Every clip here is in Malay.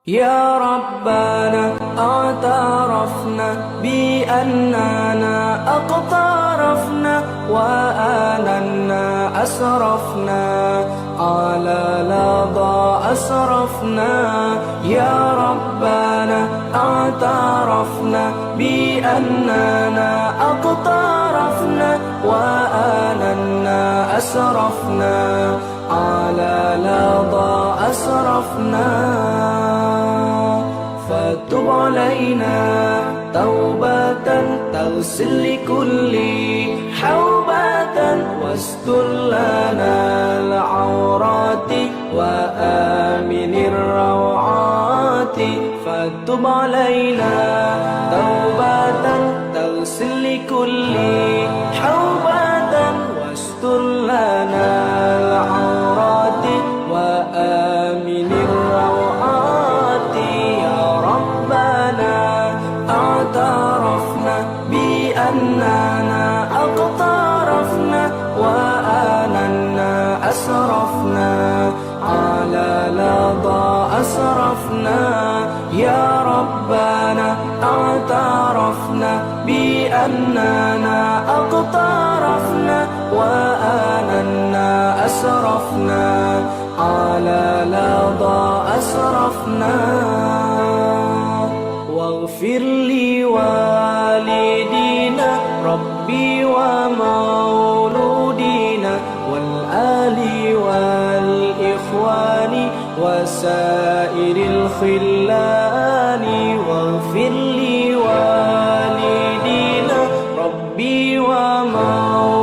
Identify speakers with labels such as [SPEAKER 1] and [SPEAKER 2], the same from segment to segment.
[SPEAKER 1] يا ربنا اعترفنا بأننا اقترفنا وآننا أسرفنا على لظى أسرفنا. يا ربنا اعترفنا بأننا اقترفنا وآننا أسرفنا على لظى أسرفنا. فتب علينا توبة تغسل لكل حوبة واستر لنا العورات وآمن الروعات. فتب علينا توبة تغسل لكل حوبة واستر لنا العورات وآمن الروعات. يا ربنا اعترفنا بأننا اقترفنا وآننا أسرفنا على لظى أسرفنا. يا ربنا اعترفنا بأننا اقترفنا وآننا أسرفنا على لظى أسرفنا. واغفر لوالدينا ربي ومولودينا والآل والإخوان وسائر الخلان. واغفر لوالدينا ربي ومولودينا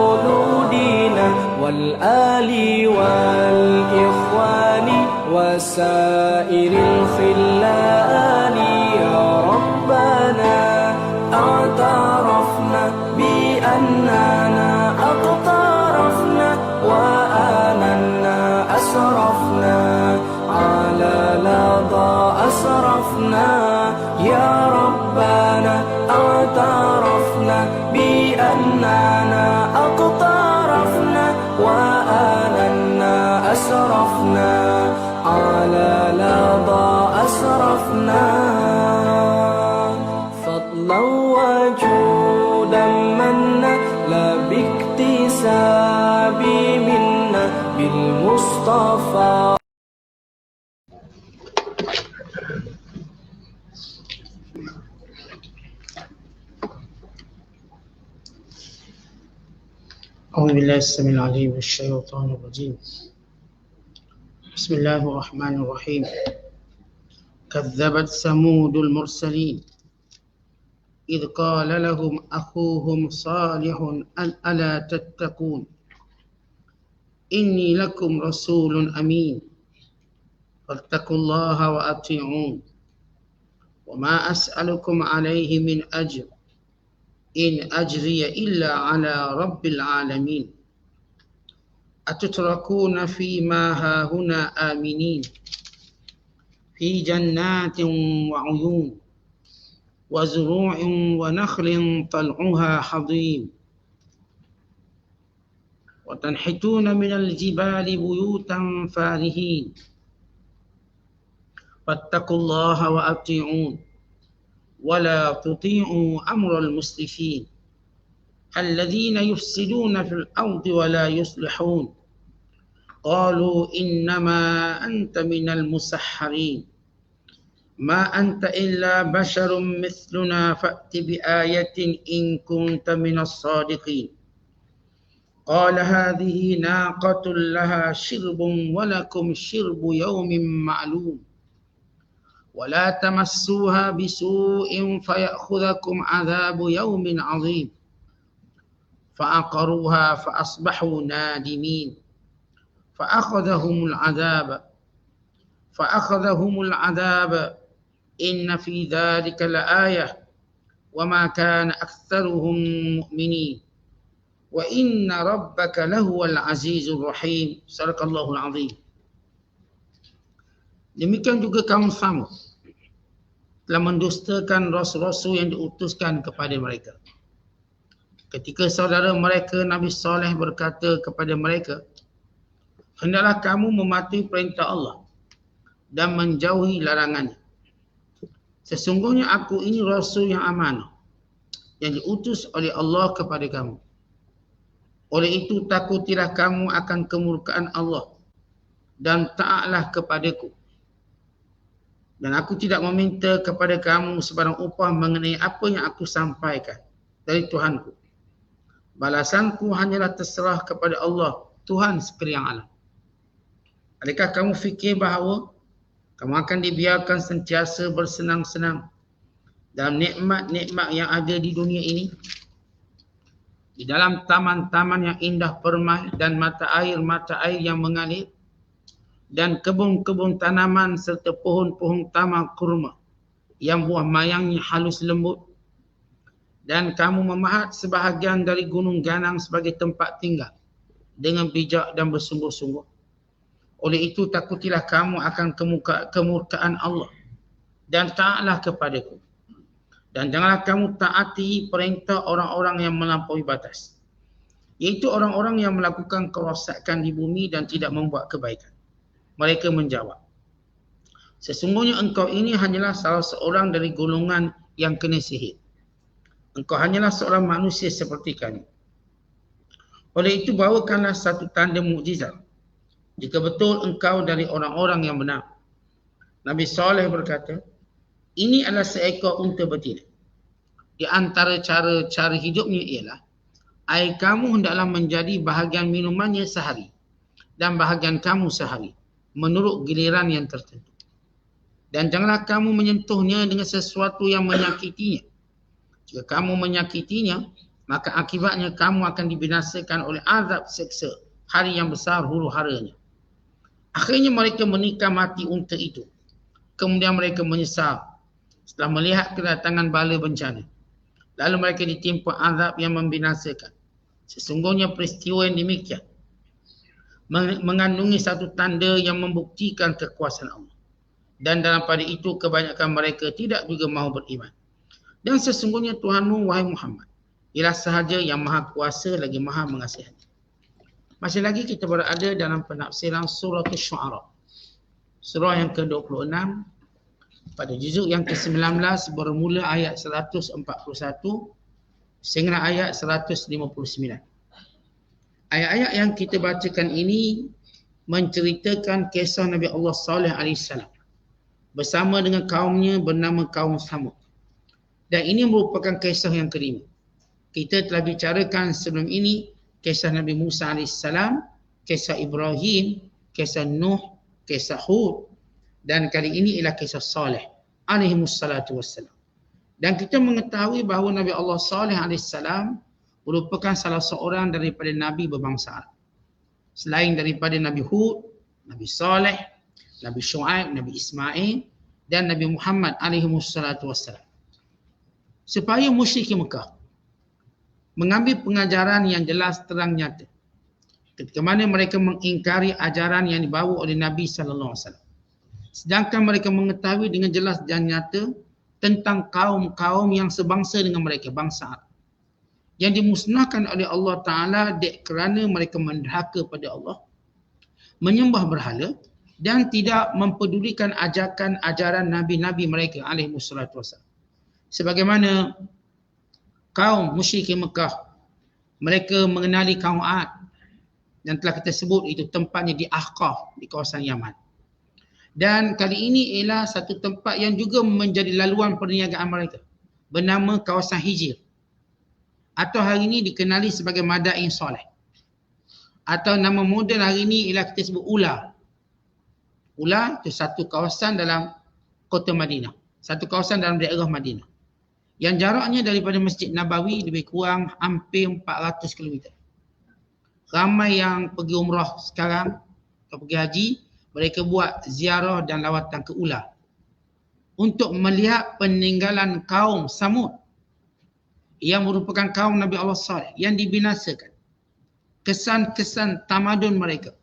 [SPEAKER 1] والآل والإخوان وسائر الخلان. يا ربنا اعترفنا بأننا اقترفنا وآننا أسرفنا على لظى أسرفنا. يا ربنا اعترفنا بأننا اقترفنا وآننا أسرفنا على لظى أسرفنا. فضلا وجودا منا لا باكتساب منا بالمصطفى.
[SPEAKER 2] أعوذ بالله السميع العليم من الشيطان الرجيم. بسم الله الرحمن الرحيم. كذبت ثمود المرسلين إذ قال لهم أخوهم صالح ألا تتقون إني لكم رسول أمين فاتقوا الله وأطيعون وما أسألكم عليه من أجر إن أجري إلا على رب العالمين أتتركون فيما هاهنا آمنين في جنات وعيون وزروع ونخل طلعها حضيم وتنحتون من الجبال بيوتا فارهين فاتقوا الله وأطيعون ولا تطيعوا أمر المسرفين الذين يفسدون في الأرض ولا يصلحون قالوا إنما أنت من المسحرين ما أنت إلا بشر مثلنا فأت بآية إن كنت من الصادقين. قال هذه ناقة لها شرب ولكم شرب يوم معلوم ولا تمسوها بسوء فيأخذكم عذاب يوم عظيم. فعقروها فأصبحوا نادمين فأخذهم العذاب إن في ذلك لآية وما كان أكثرهم مؤمنين وإن ربك لهو العزيز الرحيم. صدق Allahul Azim. Demikian juga kaum Samud telah mendustakan rasul-rasul yang diutuskan kepada mereka. Ketika saudara mereka Nabi Saleh berkata kepada mereka, hendaklah kamu mematuhi perintah Allah dan menjauhi larangannya. Sesungguhnya aku ini Rasul yang amanah, yang diutus oleh Allah kepada kamu. Oleh itu takutilah kamu akan kemurkaan Allah dan taatlah kepadaku. Dan aku tidak meminta kepada kamu sebarang upah mengenai apa yang aku sampaikan dari Tuhanku. Balasanku hanyalah terserah kepada Allah, Tuhan sekalian alam. Adakah kamu fikir bahawa kamu akan dibiarkan sentiasa bersenang-senang dalam nikmat-nikmat yang ada di dunia ini? Di dalam taman-taman yang indah permai dan mata air yang mengalir, dan kebun-kebun tanaman serta pohon-pohon taman kurma yang buah mayangnya halus lembut, dan kamu memahat sebahagian dari gunung ganang sebagai tempat tinggal dengan bijak dan bersungguh-sungguh. Oleh itu takutilah kamu akan kemurkaan Allah dan taatlah kepadaku. Dan janganlah kamu taati perintah orang-orang yang melampaui batas, iaitu orang-orang yang melakukan kerosakan di bumi dan tidak membuat kebaikan. Mereka menjawab, sesungguhnya engkau ini hanyalah salah seorang dari golongan yang kena sihir. Engkau hanyalah seorang manusia seperti kami. Oleh itu bawakanlah satu tanda mukjizat jika betul engkau dari orang-orang yang benar. Nabi Saleh berkata, ini adalah seekor unta betina. Di antara cara-cara hidupnya ialah air kamu hendaklah menjadi bahagian minumannya sehari dan bahagian kamu sehari menurut giliran yang tertentu. Dan janganlah kamu menyentuhnya dengan sesuatu yang menyakitinya. Jika kamu menyakitinya, maka akibatnya kamu akan dibinasakan oleh azab seksa hari yang besar huru haranya. Akhirnya mereka menikam mati unta itu. Kemudian mereka menyesal setelah melihat kedatangan bala bencana. Lalu mereka ditimpa azab yang membinasakan. Sesungguhnya peristiwa yang demikian mengandungi satu tanda yang membuktikan kekuasaan Allah. Dan dalam pada itu kebanyakan mereka tidak juga mahu beriman. Dan sesungguhnya Tuhanmu, wahai Muhammad, ialah sahaja yang maha kuasa lagi maha mengasihani. Masih lagi kita berada dalam penafsiran surah Asy-Syu'ara. Surah yang ke-26 pada juzuk yang ke-19 bermula ayat 141 sehingga ayat 159. Ayat-ayat yang kita bacakan ini menceritakan kisah Nabi Allah Saleh AS bersama dengan kaumnya bernama kaum Samud. Dan ini merupakan kisah yang kelima. Kita telah bicarakan sebelum ini kisah Nabi Musa AS, kisah Ibrahim, kisah Nuh, kisah Hud, dan kali ini ialah kisah Saleh alaihimussalatu wassalam. Dan kita mengetahui bahawa Nabi Allah Saleh AS merupakan salah seorang daripada Nabi berbangsa Arab. Selain daripada Nabi Hud, Nabi Saleh, Nabi Shu'aib, Nabi Ismail dan Nabi Muhammad alaihimussalatu wassalam. Supaya musyrikin Mekah mengambil pengajaran yang jelas terang nyata ketika mana mereka mengingkari ajaran yang dibawa oleh Nabi sallallahu alaihi wasallam. Sedangkan mereka mengetahui dengan jelas dan nyata tentang kaum-kaum yang sebangsa dengan mereka, bangsa Arab, yang dimusnahkan oleh Allah Ta'ala kerana mereka menderhaka pada Allah, menyembah berhala dan tidak mempedulikan ajaran Nabi-Nabi mereka alaihissalatu wassalam. Sebagaimana kaum musyrikin Mekah, mereka mengenali kaum Ad yang telah kita sebut itu tempatnya di Ahqaf di kawasan Yaman. Dan kali ini ialah satu tempat yang juga menjadi laluan perniagaan mereka bernama kawasan Hijr, atau hari ini dikenali sebagai Madain Saleh, atau nama moden hari ini ialah kita sebut Ula. Ula itu satu kawasan dalam kota Madinah, satu kawasan dalam daerah Madinah yang jaraknya daripada Masjid Nabawi lebih kurang hampir 400 km. Ramai yang pergi umrah sekarang atau pergi haji, mereka buat ziarah dan lawatan ke Ula untuk melihat peninggalan kaum Samud yang merupakan kaum Nabi Allah Saleh yang dibinasakan. Kesan-kesan tamadun mereka,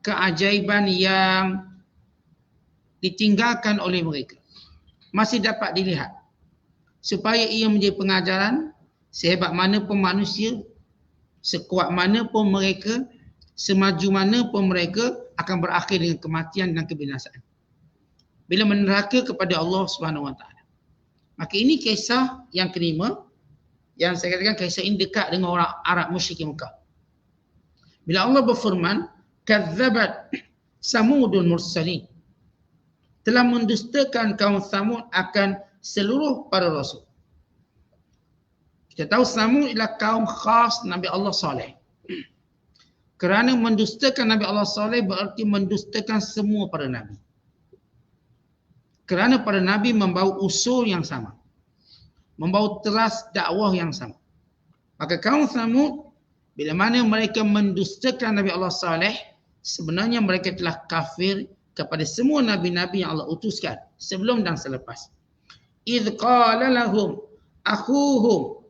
[SPEAKER 2] keajaiban yang ditinggalkan oleh mereka masih dapat dilihat, supaya ia menjadi pengajaran sehebat mana pun manusia, sekuat mana pun mereka, semaju mana pun mereka akan berakhir dengan kematian dan kebinasaan bila meneraka kepada Allah Subhanahu Wa Taala. Maka ini kisah yang kelima, yang saya katakan kisah ini dekat dengan orang Arab musyrik Mekah. Bila Allah berfirman, "Kadzabat Samudul mursalin." Telah mendustakan kaum Samud akan seluruh para rasul. Kita tahu Samud adalah kaum khas Nabi Allah Saleh. Kerana mendustakan Nabi Allah Saleh berarti mendustakan semua para nabi. Kerana para nabi membawa usul yang sama, membawa teras dakwah yang sama. Maka kaum Samud, bila mana mereka mendustakan Nabi Allah Saleh, sebenarnya mereka telah kafir kepada semua nabi-nabi yang Allah utuskan sebelum dan selepas. Idh qala lahum akhuhum,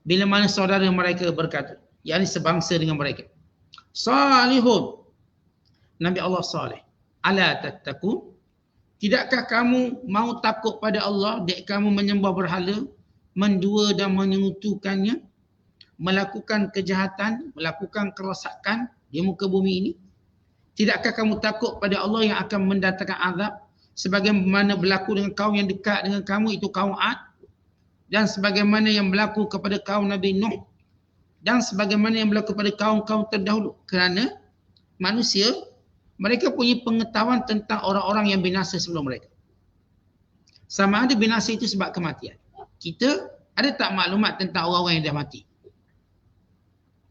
[SPEAKER 2] bila mana saudara mereka berkata, yakni sebangsa dengan mereka, Salihun, Nabi Allah Saleh, ala tattaqun, tidakkah kamu mau takut pada Allah, dek kamu menyembah berhala, mendua dan menyekutukannya, melakukan kejahatan, melakukan kerosakan di muka bumi ini? Tidakkah kamu takut pada Allah yang akan mendatangkan azab sebagaimana berlaku dengan kaum yang dekat dengan kamu, itu kaum Ad, dan sebagaimana yang berlaku kepada kaum Nabi Nuh, dan sebagaimana yang berlaku kepada kaum-kaum terdahulu? Kerana manusia, mereka punya pengetahuan tentang orang-orang yang binasa sebelum mereka. Sama ada binasa itu sebab kematian. Kita ada tak maklumat tentang orang-orang yang dah mati?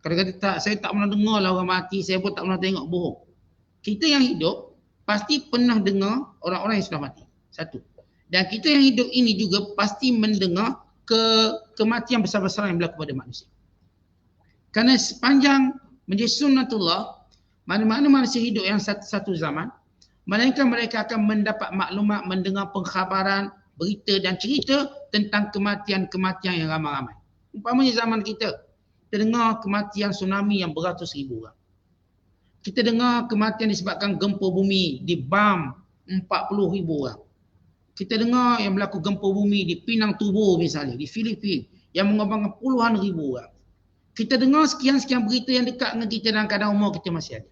[SPEAKER 2] Kadang-kadang tak, saya tak pernah dengar lah orang mati, saya pun tak pernah tengok, bohong. Kita yang hidup pasti pernah dengar orang-orang yang sudah mati. Satu. Dan kita yang hidup ini juga pasti mendengar kematian besar-besaran yang berlaku pada manusia. Kerana sepanjang menjadi sunnatullah, mana-mana manusia hidup yang satu zaman, melainkan mereka akan mendapat maklumat, mendengar pengkhabaran, berita dan cerita tentang kematian-kematian yang ramai-ramai. Umpamanya zaman kita dengar kematian tsunami yang beratus ribu orang. Kita dengar kematian disebabkan gempa bumi di Bam 40,000 orang. Kita dengar yang berlaku gempa bumi di Pinang Tubuh misalnya, di Filipina, yang mengorbankan puluhan ribu orang. Kita dengar sekian-sekian berita yang dekat dengan kita dan kadang umur kita masih ada.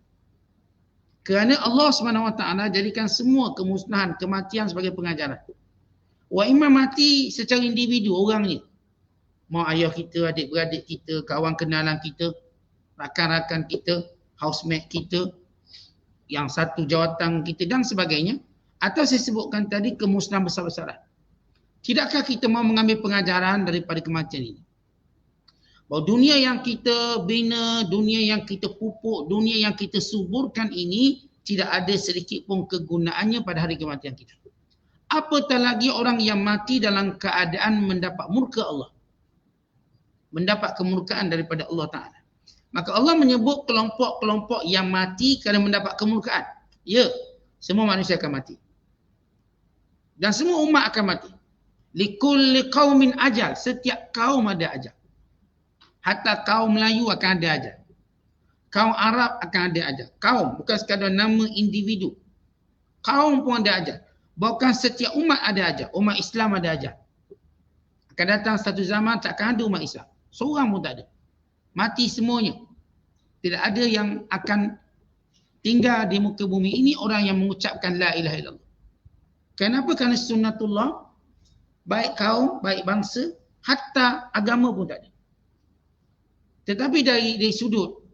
[SPEAKER 2] Kerana Allah SWT jadikan semua kemusnahan, kematian sebagai pengajaran. Wa imam mati secara individu orangnya. Mak ayah kita, adik-beradik kita, kawan kenalan kita, rakan-rakan kita, housemate kita, yang satu jawatan kita dan sebagainya. Atau saya sebutkan tadi kemusnahan besar-besaran. Tidakkah kita mau mengambil pengajaran daripada kematian ini? Bahawa dunia yang kita bina, dunia yang kita pupuk, dunia yang kita suburkan ini tidak ada sedikit pun kegunaannya pada hari kematian kita. Apatah lagi orang yang mati dalam keadaan mendapat murka Allah. Mendapat kemurkaan daripada Allah Ta'ala. Maka Allah menyebut kelompok-kelompok yang mati kerana mendapat kemurkaan. Ya, semua manusia akan mati. Dan semua umat akan mati. Likulli qaumin ajal. Setiap kaum ada ajal. Hatta kaum Melayu akan ada ajal. Kaum Arab akan ada ajal. Kaum, bukan sekadar nama individu. Kaum pun ada ajal. Bahkan setiap umat ada ajal. Umat Islam ada ajal. Akan datang satu zaman takkan ada umat Islam. Seorang pun tak ada. Mati semuanya. Tidak ada yang akan tinggal di muka bumi ini orang yang mengucapkan la ilaha illallah. Kenapa? Kerana sunnatullah, baik kaum, baik bangsa, hatta agama pun tak ada. Tetapi dari sudut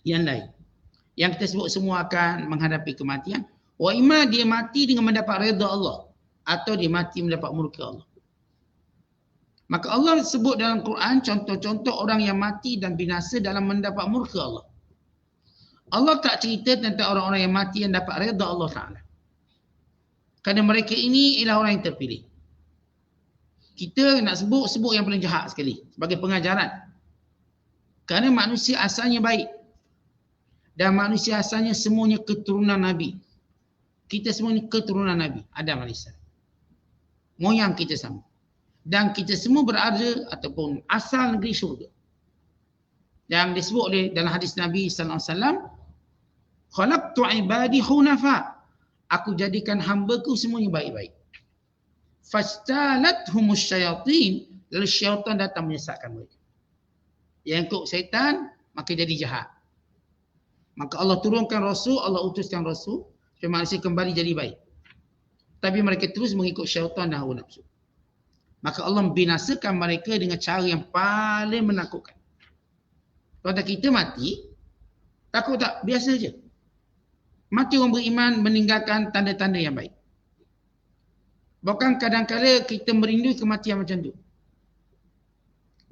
[SPEAKER 2] yang lain, yang kita sebut semua akan menghadapi kematian. Wa imma dia mati dengan mendapat redha Allah, atau dia mati mendapat murka Allah. Maka Allah sebut dalam Quran contoh-contoh orang yang mati dan binasa dalam mendapat murka Allah. Allah tak cerita tentang orang-orang yang mati yang dapat redha Allah Ta'ala. Kerana mereka ini ialah orang yang terpilih. Kita nak sebut yang paling jahat sekali sebagai pengajaran. Kerana manusia asalnya baik. Dan manusia asalnya semuanya keturunan Nabi. Kita semuanya keturunan Nabi, Adam AS. Moyang kita sama. Dan kita semua berada ataupun asal negeri syurga. Yang disebut oleh dalam hadis Nabi SAW, khalaqtu ibadi hunafa. Aku jadikan hamba-Ku semuanya baik-baik. Fastalathumush syayatin. Lalu syaitan datang menyesatkan mereka. Yang ikut syaitan, maka jadi jahat. Maka Allah turunkan Rasul, Allah utuskan Rasul, supaya manusia kembali jadi baik. Tapi mereka terus mengikut syaitan dan hawa nafsu. Maka Allah membinasakan mereka dengan cara yang paling menakutkan. Kalau kita mati, takut tak? Biasa je. Mati orang beriman meninggalkan tanda-tanda yang baik. Bahkan kadang-kadang kita merindui kematian macam tu.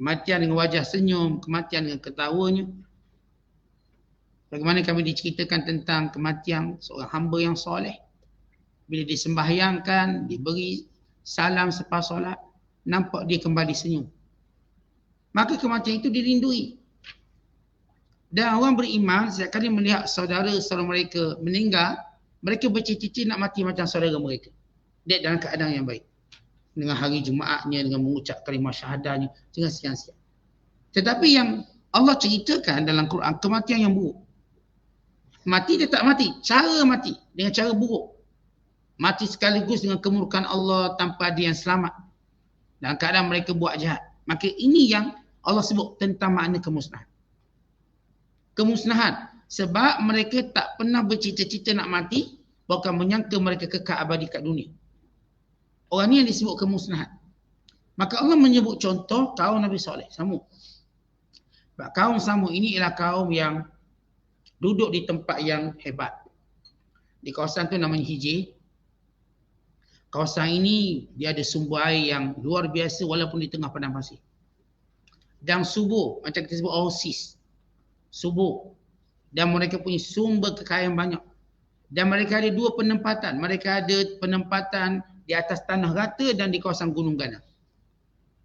[SPEAKER 2] Kematian dengan wajah senyum, kematian dengan ketawanya. Bagaimana kami diceritakan tentang kematian seorang hamba yang soleh. Bila disembahyangkan, diberi salam selepas solat, nampak dia kembali senyum. Maka kematian itu dirindui. Dan orang beriman, setiap kali melihat saudara-saudara mereka meninggal, mereka bercita-cita nak mati macam saudara mereka. Dia dalam keadaan yang baik. Dengan hari Jumaatnya, dengan mengucap kalimah syahadahnya, dengan siang-siang. Tetapi yang Allah ceritakan dalam Quran, kematian yang buruk. Mati dia tak mati, cara mati dengan cara buruk. Mati sekaligus dengan kemurkaan Allah tanpa ada yang selamat. Dalam keadaan mereka buat jahat. Maka ini yang Allah sebut tentang makna kemusnahan. Kemusnahan. Sebab mereka tak pernah bercita-cita nak mati, bahkan menyangka mereka kekal abadi kat dunia. Orang ni yang disebut kemusnahan. Maka Allah menyebut contoh kaum Nabi Saleh, Samud. Sebab kaum Samud ini ialah kaum yang duduk di tempat yang hebat. Di kawasan tu namanya Hijir. Kawasan ini dia ada sumber air yang luar biasa walaupun di tengah padang pasir. Dan subur, macam kita sebut oasis. Subur. Dan mereka punya sumber kekayaan banyak. Dan mereka ada dua penempatan. Mereka ada penempatan di atas tanah rata dan di kawasan Gunung Ganang.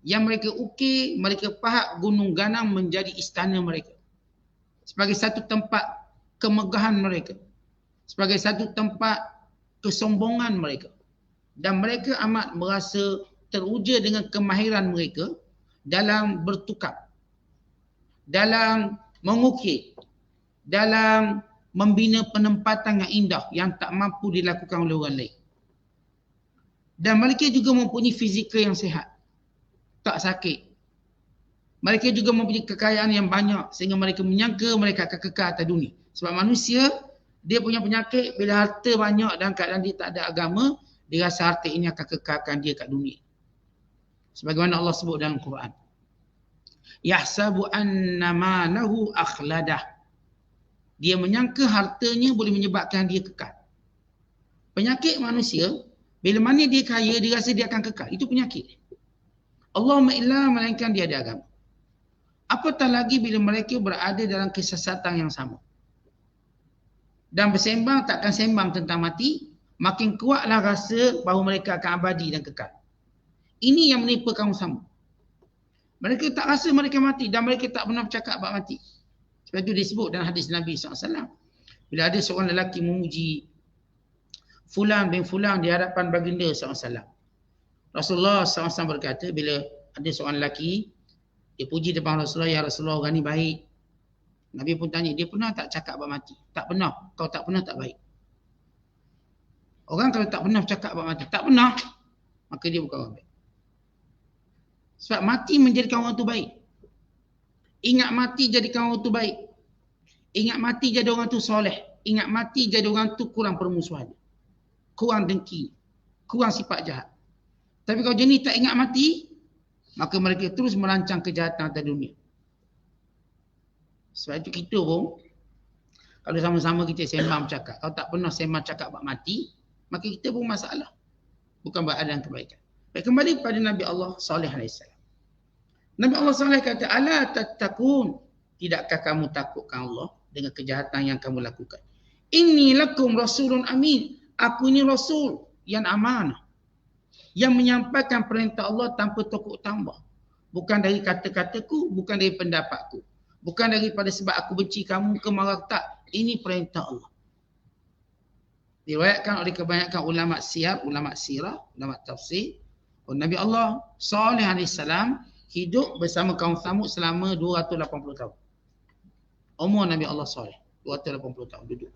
[SPEAKER 2] Yang mereka ukir, mereka pahat Gunung Ganang menjadi istana mereka. Sebagai satu tempat kemegahan mereka. Sebagai satu tempat kesombongan mereka. Dan mereka amat merasa teruja dengan kemahiran mereka dalam bertukar, dalam mengukir, dalam membina penempatan yang indah yang tak mampu dilakukan oleh orang lain. Dan mereka juga mempunyai fizikal yang sihat, tak sakit. Mereka juga mempunyai kekayaan yang banyak sehingga mereka menyangka mereka akan kekal atas dunia. Sebab manusia, dia punya penyakit bila harta banyak dan keadaan dia tak ada agama, dia rasa harta ini akan kekalkan dia kat dunia. Sebagaimana Allah sebut dalam Quran. Yahsabu anna malahu akhladah. Dia menyangka hartanya boleh menyebabkan dia kekal. Penyakit manusia, bila mana dia kaya, dia rasa dia akan kekal. Itu penyakit. Allahumma illa melainkan dia ada agama. Apatah lagi bila mereka berada dalam kesesatan yang sama. Dan bersembang takkan sembang tentang mati, makin kuatlah rasa bahawa mereka akan abadi dan kekal. Ini yang menipu kaum Samud. Mereka tak rasa mereka mati dan mereka tak pernah bercakap bab mati. Sebab itu disebut dalam hadis Nabi SAW. Bila ada seorang lelaki memuji Fulan bin Fulan di hadapan baginda SAW. Rasulullah SAW berkata, bila ada seorang lelaki, dia puji depan Rasulullah, ya Rasulullah orang ni baik. Nabi pun tanya, dia pernah tak cakap bab mati? Tak pernah. Kau tak pernah tak baik. Orang kalau tak pernah cakap bab mati, tak pernah, maka dia bukan orang baik. Sebab mati menjadikan orang tu baik. Ingat mati jadikan orang tu baik. Ingat mati jadi orang tu soleh. Ingat mati jadi orang tu kurang permusuhan. Kurang dengki. Kurang sifat jahat. Tapi kalau jenis tak ingat mati, maka mereka terus merancang kejahatan atas dunia. Sebab itu kita pun, kalau sama-sama kita sembang bercakap, kalau tak pernah sembang cakap bab mati, maka kita pun masalah. Bukan berada kebaikan. Baik, kembali kepada Nabi Allah Saleh AS. Nabi Allah Saleh kata, ala tattaqun, tidakkah kamu takutkan Allah dengan kejahatan yang kamu lakukan? Inni lakum rasulun amin. Aku ini rasul yang amanah. Yang menyampaikan perintah Allah tanpa tokok tambah. Bukan dari kata-kataku, bukan dari pendapatku. Bukan daripada sebab aku benci kamu ke marah, tak. Ini perintah Allah. Diriwayatkan oleh kebanyakan ulama siyar, ulama sirah, ulama tafsir. Nabi Allah Saleh AS hidup bersama kaum Samud selama 280 tahun. Umur Nabi Allah Saleh 280 tahun duduk.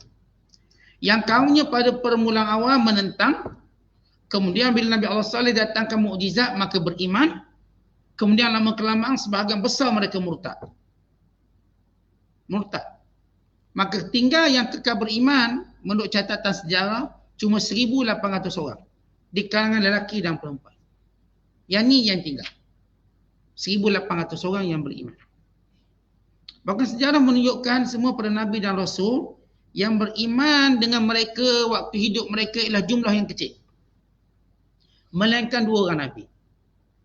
[SPEAKER 2] Yang kaumnya pada permulaan awal menentang. Kemudian bila Nabi Allah Saleh datangkan mukjizat, maka beriman. Kemudian lama kelamaan sebahagian besar mereka murtad. Maka tinggal yang kekal beriman menurut catatan sejarah cuma 1,800 orang. Di kalangan lelaki dan perempuan. Yang ni yang tinggal. 1,800 orang yang beriman. Bahkan sejarah menunjukkan semua para Nabi dan Rasul yang beriman dengan mereka waktu hidup mereka ialah jumlah yang kecil. Melainkan 2 orang Nabi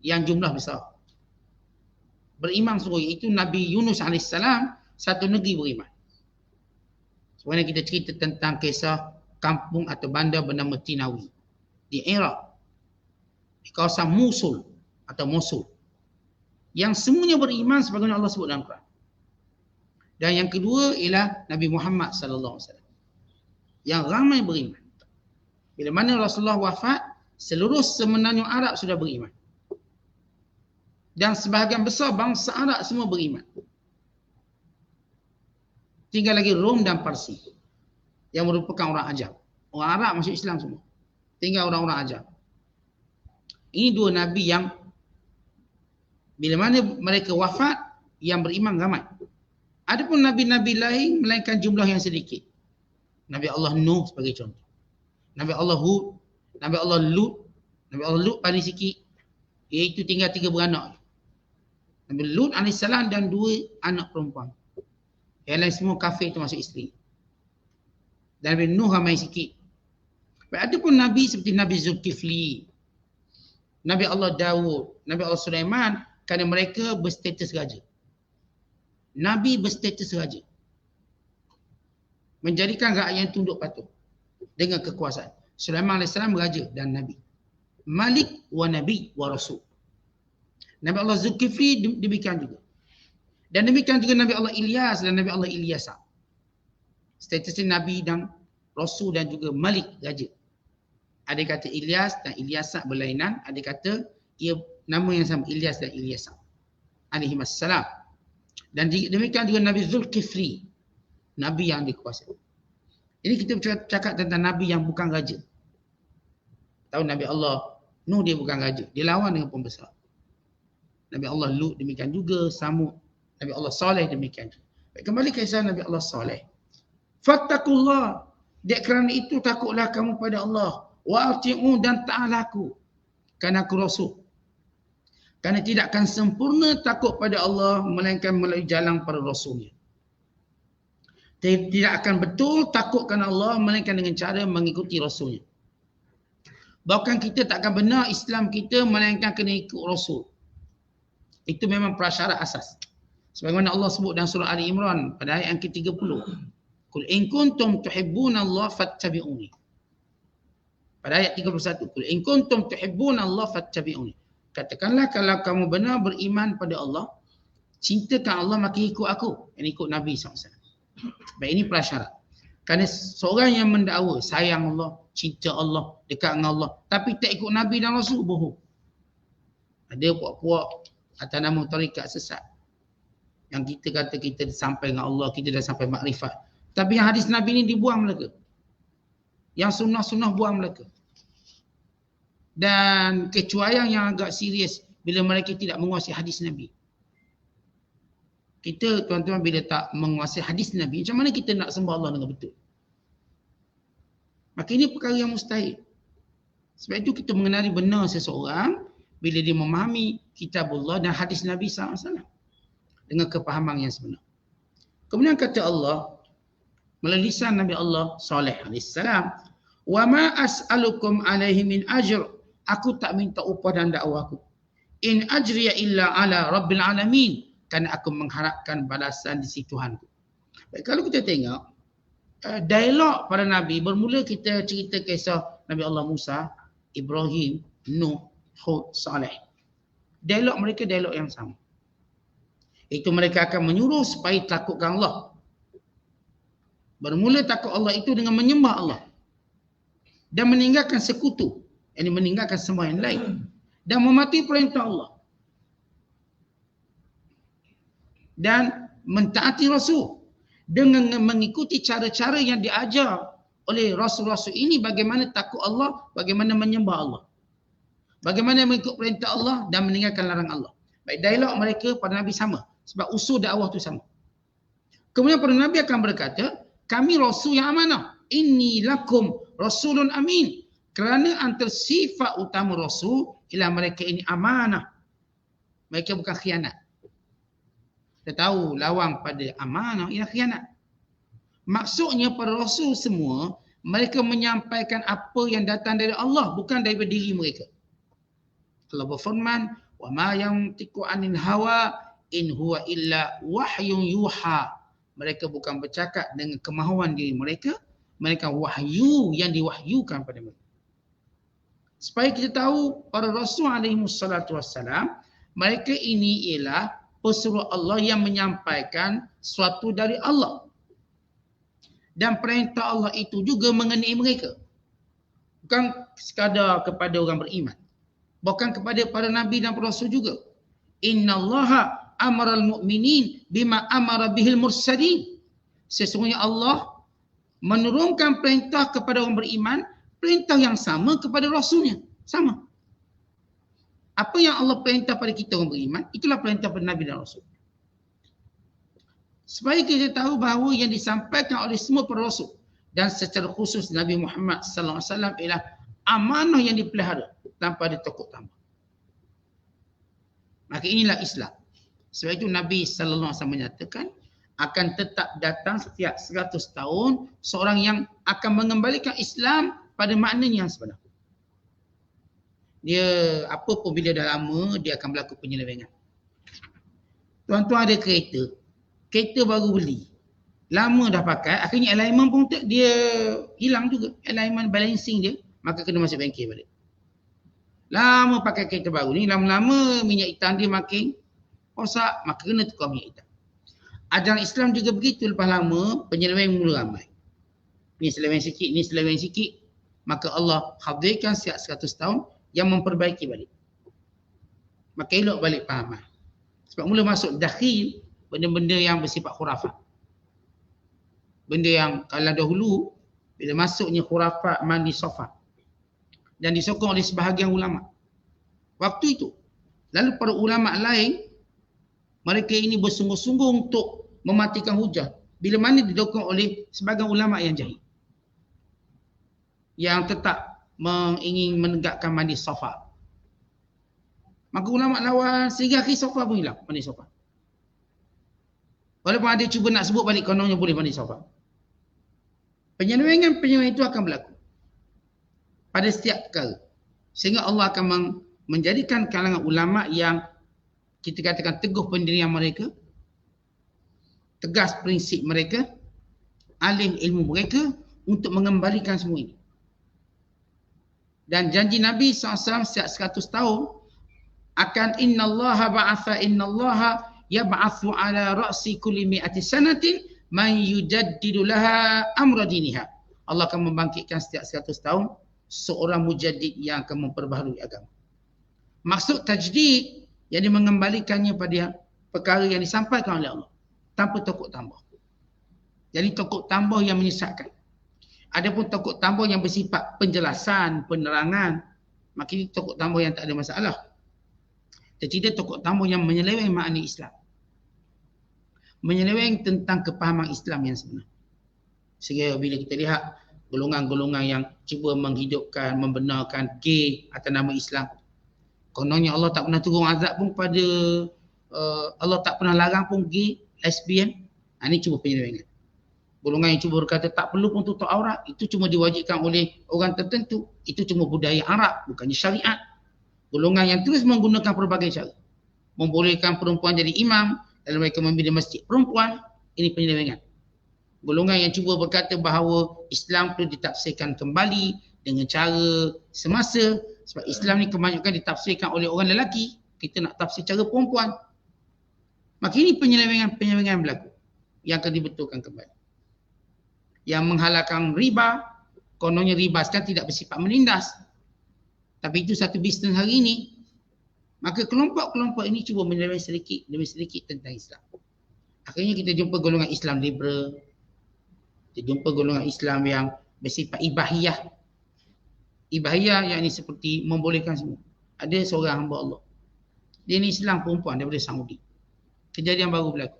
[SPEAKER 2] yang jumlah besar. Beriman sungguh, iaitu Nabi Yunus AS, satu negeri beriman. Sebenarnya kita cerita tentang kisah kampung atau bandar bernama Tinawi di Iraq, di kawasan Mosul atau Mosul, yang semuanya beriman sebagaimana Allah sebut dalam Quran. Dan yang kedua ialah Nabi Muhammad sallallahu alaihi wasallam yang ramai beriman. Bila mana Rasulullah wafat, seluruh semenanjung Arab sudah beriman. Dan sebahagian besar bangsa Arab semua beriman. Tinggal lagi Rom dan Parsi yang merupakan orang Ajam. Orang Arab masuk Islam semua. Tinggal orang-orang Ajam. Ini 2 Nabi yang bila mana mereka wafat, yang beriman ramai. Adapun Nabi-Nabi lain melainkan jumlah yang sedikit. Nabi Allah Nuh sebagai contoh. Nabi Allah Hud, Nabi Allah Lut. Nabi Allah Lut paling sikit, iaitu tinggal 3 beranak. Nabi Lut AS dan 2 anak perempuan. Yang lain semua kafir termasuk isteri. Dan Nabi Nuh ramai sikit. Adapun Nabi seperti Nabi Zulkifli, Nabi Allah Dawud, Nabi Allah Sulaiman, kerana mereka berstatus raja. Nabi berstatus raja. Menjadikan rakyat yang tunduk patuh dengan kekuasaan. Sulaiman AS raja dan Nabi. Malik wa Nabi wa Rasul. Nabi Allah Zulkifli demikian juga. Dan demikian juga Nabi Allah Ilyas dan Nabi Allah Ilyasa. Statusnya Nabi dan Rasul dan juga Malik, raja. Ada kata Ilyas dan Ilyasa berlainan. Ada kata ia nama yang sama, Ilyas dan Ilyasa alaihimassalam. Dan demikian juga Nabi Zulkifli, Nabi yang dikuasai. Ini kita cakap tentang Nabi yang bukan raja. Tahu Nabi Allah Nuh dia bukan raja. Dia lawan dengan pembesar. Nabi Allah Lut demikian juga, Samud. Nabi Allah Saleh demikian juga. Baik, kembali kisah Nabi Allah Saleh. Fattakullah. Dek kerana itu takutlah kamu pada Allah. Wa ati'u dan ta'ala aku. Kerana aku Rasul. Kerana tidak akan sempurna takut pada Allah melainkan melalui jalan para Rasulnya. Tidak akan betul takut kerana Allah melainkan dengan cara mengikuti Rasulnya. Bahkan kita tak akan benar Islam kita melainkan kena ikut Rasul. Itu memang prasyarat asas. Sebagaimana Allah sebut dalam surah Ali Imran pada ayat yang ke-30. Qul in kuntum tuhibbunallaha fattabi'uni. Pada ayat 31. Qul in kuntum tuhibbunallaha fattabi'uni. Katakanlah kalau kamu benar beriman pada Allah, cintakan Allah maka ikut aku. Yang ikut Nabi SAW. Baik, ini prasyarat. Kerana seorang yang mendakwa sayang Allah, cinta Allah, dekat dengan Allah, tapi tak ikut Nabi dan Rasul, bohong. Ada puak-puak atas nama tarikat sesat. Yang kita kata kita sampai dengan Allah, kita dah sampai makrifat. Tapi yang hadis Nabi ni dibuang mereka. Yang sunnah-sunnah buang mereka. Dan kecuaian yang agak serius bila mereka tidak menguasai hadis Nabi. Kita tuan-tuan bila tak menguasai hadis Nabi, macam mana kita nak sembah Allah dengan betul? Maka ini perkara yang mustahil. Sebab itu kita mengenali benar seseorang bila dia memahami kitabullah dan hadis Nabi SAW dengan kepahaman yang sebenar. Kemudian kata Allah melalui lisan Nabi Allah Saleh AS, "Wa ma as'alukum alaihi min ajr." Aku tak minta upah dan dakwahku. In ajriya illa ala rabbil alamin. Kerana aku mengharapkan balasan di sisi Tuhanku. Baik, kalau kita tengok dialog para Nabi, bermula kita cerita kisah Nabi Allah Musa, Ibrahim, Nuh, Hud, Saleh. Dialog mereka dialog yang sama. Itu mereka akan menyuruh supaya takutkan Allah. Bermula takut Allah itu dengan menyembah Allah. Dan meninggalkan sekutu. Yang meninggalkan semua yang lain. Dan mematuhi perintah Allah. Dan mentaati Rasul. Dengan mengikuti cara-cara yang diajar oleh Rasul-Rasul ini. Bagaimana takut Allah, bagaimana menyembah Allah. Bagaimana mengikut perintah Allah dan meninggalkan larang Allah. Baik, dialog mereka pada Nabi sama. Sebab usul dakwah itu sama. Kemudian para Nabi akan berkata, kami Rasul yang amanah. Inni lakum Rasulun amin. Kerana antara sifat utama Rasul ialah mereka ini amanah. Mereka bukan khianat. Kita tahu lawang pada amanah ialah khianat. Maksudnya para rasul semua, mereka menyampaikan apa yang datang dari Allah, bukan daripada diri mereka. Allah berfirman, "Wa ma yantiqu 'anil hawa in huwa illa wahyun yuha." Mereka bukan bercakap dengan kemahuan diri mereka, mereka wahyu yang diwahyukan pada mereka. Supaya kita tahu para rasul alaihi wassalatu wassalam, mereka ini ialah pesuruh Allah yang menyampaikan sesuatu dari Allah. Dan perintah Allah itu juga mengenai mereka. Bukan sekadar kepada orang beriman. Bukan kepada para nabi dan para rasul juga. Innallaha amaral mu'minin bima amara bihil mursalin. Sesungguhnya Allah menurunkan perintah kepada orang beriman, perintah yang sama kepada rasulnya. Sama. Apa yang Allah perintah pada kita orang beriman, itulah perintah pada nabi dan rasul. Supaya kita tahu bahawa yang disampaikan oleh semua para rasul dan secara khusus Nabi Muhammad sallallahu alaihi wasallam ialah amanah yang dipelihara tanpa ada tokok tambah. Maka inilah Islam. Sebab itu Nabi sallallahu alaihi wasallam menyatakan akan tetap datang setiap 100 tahun seorang yang akan mengembalikan Islam pada maknanya yang sebenar. Dia apa pun bila dah lama dia akan berlaku penyelewengan. Tuan-tuan ada kereta baru beli. Lama dah pakai, akhirnya alignment pun dia hilang juga. Alignment balancing dia, maka kena masuk bengkel balik. Lama pakai kereta baru ni, lama-lama minyak hitam dia makin rosak, maka kena tukar minyak hitam. Ajaran Islam juga begitu, lepas lama penyeleweng mula ramai. Ni seleweng sikit, maka Allah hadirkan setiap 100 tahun yang memperbaiki balik. Maka elok balik fahaman. Sebab mula masuk dakhil, benda-benda yang bersifat khurafat. Benda yang kalau dahulu, bila masuknya khurafat mandi sofa. Dan disokong oleh sebahagian ulama. Waktu itu. Lalu para ulama lain, mereka ini bersungguh-sungguh untuk mematikan hujah. Bila mana didokong oleh sebahagian ulama yang jahil. Yang tetap ingin menegakkan mandi sofa. Maka ulama lawan, sehingga akhir sofa pun hilang, mandi sofa. Walaupun ada cuba nak sebut balik kononnya boleh mandi sofa. Penyelewengan itu akan berlaku pada setiap perkara. Sehingga Allah akan menjadikan kalangan ulama yang kita katakan teguh pendirian mereka, tegas prinsip mereka, alim ilmu mereka untuk mengembalikan semua ini. Dan janji Nabi SAW setiap 100 tahun akan innallaha yab'atsu ala ra'si kulli mi'ati sanatin man yujaddidu laha amra diniha. Allah akan membangkitkan setiap 100 tahun seorang mujaddid yang akan memperbaharui agama. Maksud tajdid yang mengembalikannya pada perkara yang disampaikan oleh Allah tanpa tokok tambah. Jadi tokok tambah yang menyesatkan. Adapun tokok tambah yang bersifat penjelasan, penerangan, maka ini tokok tambah yang tak ada masalah. Tidak tokok tambah yang menyeleweng makna Islam. Menyeleweng tentang kepahaman Islam yang sebenar. Sehingga bila kita lihat golongan-golongan yang cuba menghidupkan, membenarkan gay atas nama Islam. Kononnya Allah tak pernah turun azab pun pada Allah tak pernah larang pun gay, lesbian. Ini cuba penyelewengan. Golongan yang cuba berkata tak perlu pun tutup aurat, itu cuma diwajibkan oleh orang tertentu. Itu cuma budaya Arab, bukannya syariat. Golongan yang terus menggunakan pelbagai cara. Membolehkan perempuan jadi imam, lalu mereka membina masjid perempuan, ini penyelewengan. Golongan yang cuba berkata bahawa Islam perlu ditafsirkan kembali dengan cara semasa, sebab Islam ni kebanyakan ditafsirkan oleh orang lelaki, kita nak tafsir cara perempuan. Maka ini penyelewengan berlaku yang akan dibetulkan kembali. Yang menghalalkan riba, kononnya riba sekarang tidak bersifat menindas. Tapi itu satu bisnes hari ini. Maka kelompok-kelompok ini cuba menyeleweng sedikit demi sedikit tentang Islam. Akhirnya kita jumpa golongan Islam liberal. Kita jumpa golongan Islam yang bersifat ibahiyah. Ibahiyah yang ini seperti membolehkan semua. Ada seorang hamba Allah. Dia ni Islam perempuan daripada Saudi. Kejadian baru berlaku.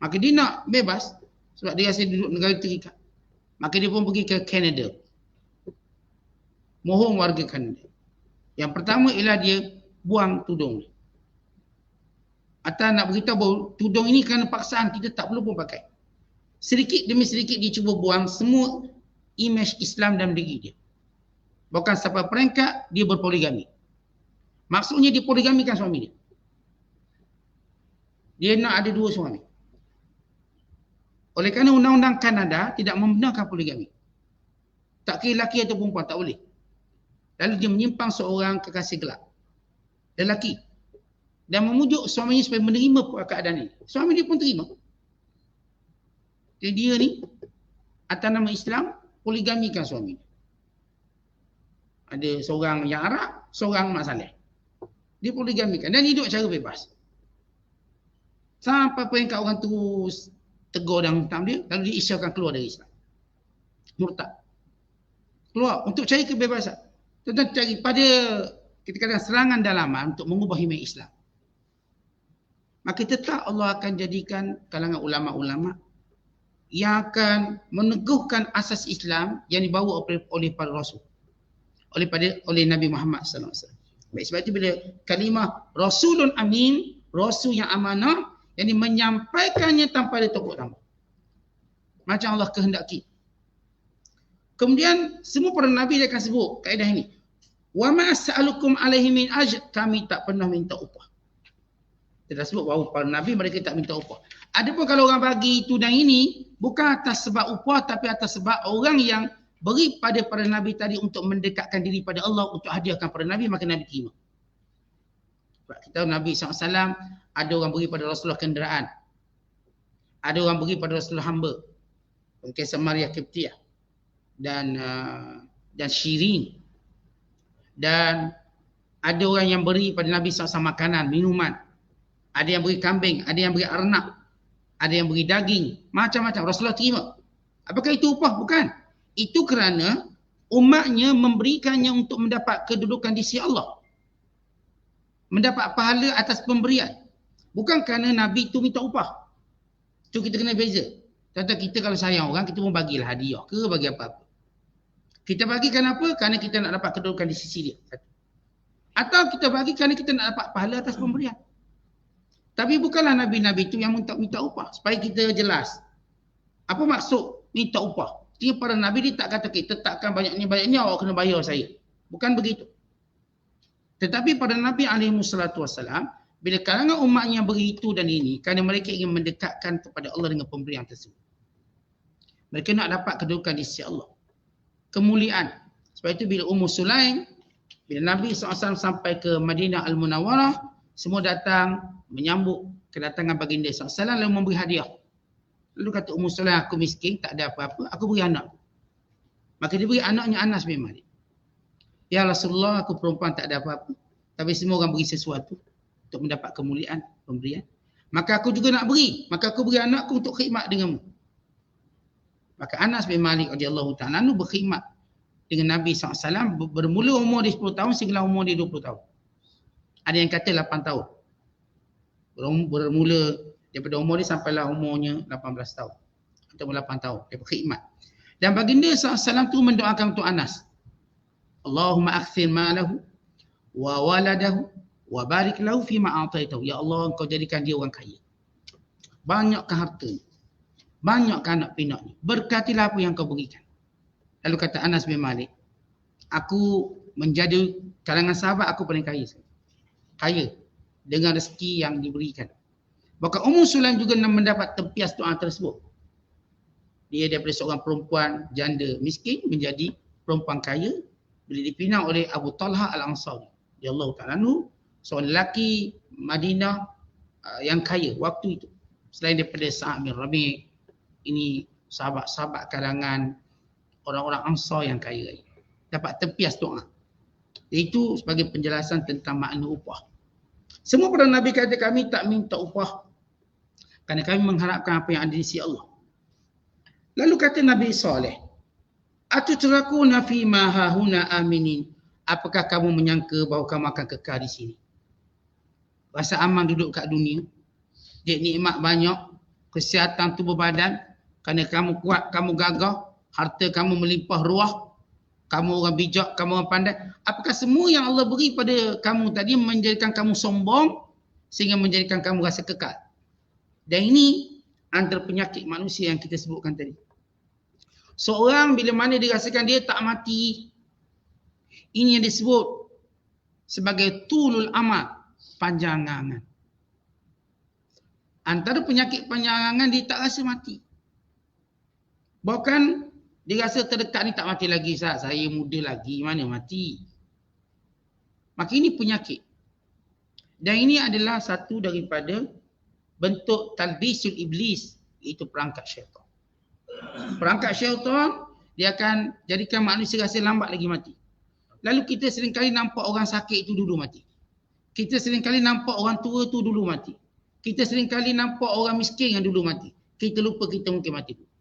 [SPEAKER 2] Maka dia nak bebas sebab dia rasa duduk negara terikat. Maka dia pun pergi ke Kanada. Mohon warga Kanada. Yang pertama ialah dia buang tudung. Atau nak beritahu bahawa tudung ini kerana paksaan, kita tak perlu pun pakai. Sedikit demi sedikit dia cuba buang semua imej Islam dalam diri dia. Bahkan sampai peringkat dia berpoligami. Maksudnya dia poligamikan suami dia. Dia nak ada 2 suami. Oleh kerana undang-undang Kanada tidak membenarkan poligami. Tak kira lelaki atau perempuan, tak boleh. Lalu dia menyimpang seorang kekasih gelap. Lelaki. Dan memujuk suaminya supaya menerima keadaan ini. Suami dia pun terima. Jadi dia ni atas nama Islam poligamikan suami dia. Ada seorang yang Arab, seorang Mak Saleh. Dia poligamikan dan hidup secara bebas. Sampai peringkat orang tu tegur dan hentam dia, lalu dia isyaratkan keluar dari Islam. Murtad. Keluar untuk cari kebebasan. Tentang cari pada kita katakan serangan dalaman untuk mengubah imej Islam. Maka tetap Allah akan jadikan kalangan ulama-ulama yang akan meneguhkan asas Islam yang dibawa oleh para rasul. Oleh Nabi Muhammad sallallahu alaihi wasallam. Baik, sebab itu bila kalimah Rasulun Amin, Rasul yang amanah, yang menyampaikannya tanpa ada tokok tambah. Macam Allah kehendaki. Kemudian semua para Nabi dia akan sebut kaedah ini. Wa ma as'alukum alaihi min ajr, kami tak pernah minta upah. Dia dah sebut bahawa para Nabi mereka tak minta upah. Adapun kalau orang bagi itu dan ini, bukan atas sebab upah tapi atas sebab orang yang beri pada para Nabi tadi untuk mendekatkan diri pada Allah, untuk hadiahkan para Nabi, maka Nabi terima. Sebab kita Nabi SAW ada orang beri pada Rasulullah kenderaan. Ada orang beri pada Rasulullah hamba. Kisah Maria Kiptiah. Dan Syirin. Dan ada orang yang beri pada Nabi SAW makanan, minuman. Ada yang beri kambing, ada yang beri arnab. Ada yang beri daging. Macam-macam. Rasulullah terima. Apakah itu upah? Bukan. Itu kerana umatnya memberikannya untuk mendapat kedudukan di sisi Allah. Mendapat pahala atas pemberian. Bukan kerana Nabi itu minta upah. Itu kita kena beza. Contoh kita kalau sayang orang, kita pun bagilah hadiah ke bagi apa-apa. Kita bagi kenapa? Kerana kita nak dapat kedudukan di sisi dia. Atau kita bagi kerana kita nak dapat pahala atas pemberian. Tapi bukanlah Nabi-Nabi itu yang minta upah. Supaya kita jelas. Apa maksud minta upah? Dia para Nabi dia tak kata kita tetapkan banyak-banyak awak kena bayar saya. Bukan begitu. Tetapi pada Nabi SAW, bila kalangan umatnya beri itu dan ini, kerana mereka ingin mendekatkan kepada Allah dengan pemberian tersebut. Mereka nak dapat kedudukan di sisi Allah. Kemuliaan. Sebab itu bila Ummu Sulaim, bila Nabi SAW sampai ke Madinah Al-Munawwarah, semua datang menyambut kedatangan baginda SAW lalu memberi hadiah. Lalu kata Ummu Sulaim, aku miskin, tak ada apa-apa, aku beri anak. Maka dia beri anaknya Anas bin Malik. Ya Rasulullah, aku perempuan tak ada apa-apa. Tapi semua orang beri sesuatu untuk mendapat kemuliaan, pemberian. Maka aku juga nak beri. Maka aku beri anakku untuk khidmat denganmu. Maka Anas bin Malik radhiyallahu ta'ala berkhidmat dengan Nabi SAW bermula umur dia 10 tahun sehingga umur dia 20 tahun. Ada yang kata 8 tahun. Bermula daripada umur dia sampailah umurnya 18 tahun. Atau 8 tahun. Dia berkhidmat. Dan baginda SAW tu mendoakan untuk Anas. Allahumma akthir ma'lahu wa waladahu wa barik lahu fima a'taitahu. Ya Allah, engkau jadikan dia orang kaya. Banyakkan hartanya. Banyakkan anak pinaknya. Berkatilah apa yang kau berikan. Lalu kata Anas bin Malik, aku menjadi kalangan sahabat aku paling kaya. Kaya dengan rezeki yang diberikan. Bahkan Ummu Sulaim juga mendapat tempias doa tersebut. Dia daripada seorang perempuan janda miskin menjadi perempuan kaya bila dipinang oleh Abu Talha Al-Ansari. Allah Ta'ala seorang lelaki Madinah yang kaya waktu itu. Selain daripada Sa'ad bin Rabi', ini sahabat-sahabat kalangan orang-orang Ansar yang kaya. Dapat tempias doa. Itu sebagai penjelasan tentang makna upah. Semua para Nabi kata kami tak minta upah kerana kami mengharapkan apa yang ada di sisi Allah. Lalu kata Nabi Saleh, atutrakuna fi ma hahuna aminin. Apakah kamu menyangka bahawa kamu akan kekal di sini? Rasa aman duduk kat dunia. Dia nikmat banyak, kesihatan tubuh badan, kerana kamu kuat, kamu gagah, harta kamu melimpah ruah. kamu orang bijak, kamu orang pandai. Apakah semua yang Allah beri pada kamu tadi menjadikan kamu sombong sehingga menjadikan kamu rasa kekal? Dan ini antara penyakit manusia yang kita sebutkan tadi. Seorang bila mana dirasakan dia tak mati, ini yang disebut sebagai tulul amal, panjang angan. Antara penyakit panjang angan, dia tak rasa mati. Bahkan dia rasa terdekat ni tak mati lagi, Ustaz. Saya muda lagi, mana mati. Maka ini penyakit. Dan ini adalah satu daripada bentuk talbisul iblis, iaitu perangkap syaitan. Perangkap syaitan, dia akan jadikan manusia rasa lambat lagi mati. Lalu kita seringkali nampak orang sakit itu dulu mati. Kita seringkali nampak orang tua itu dulu mati. Kita seringkali nampak orang miskin yang dulu mati. Kita lupa kita mungkin mati dulu.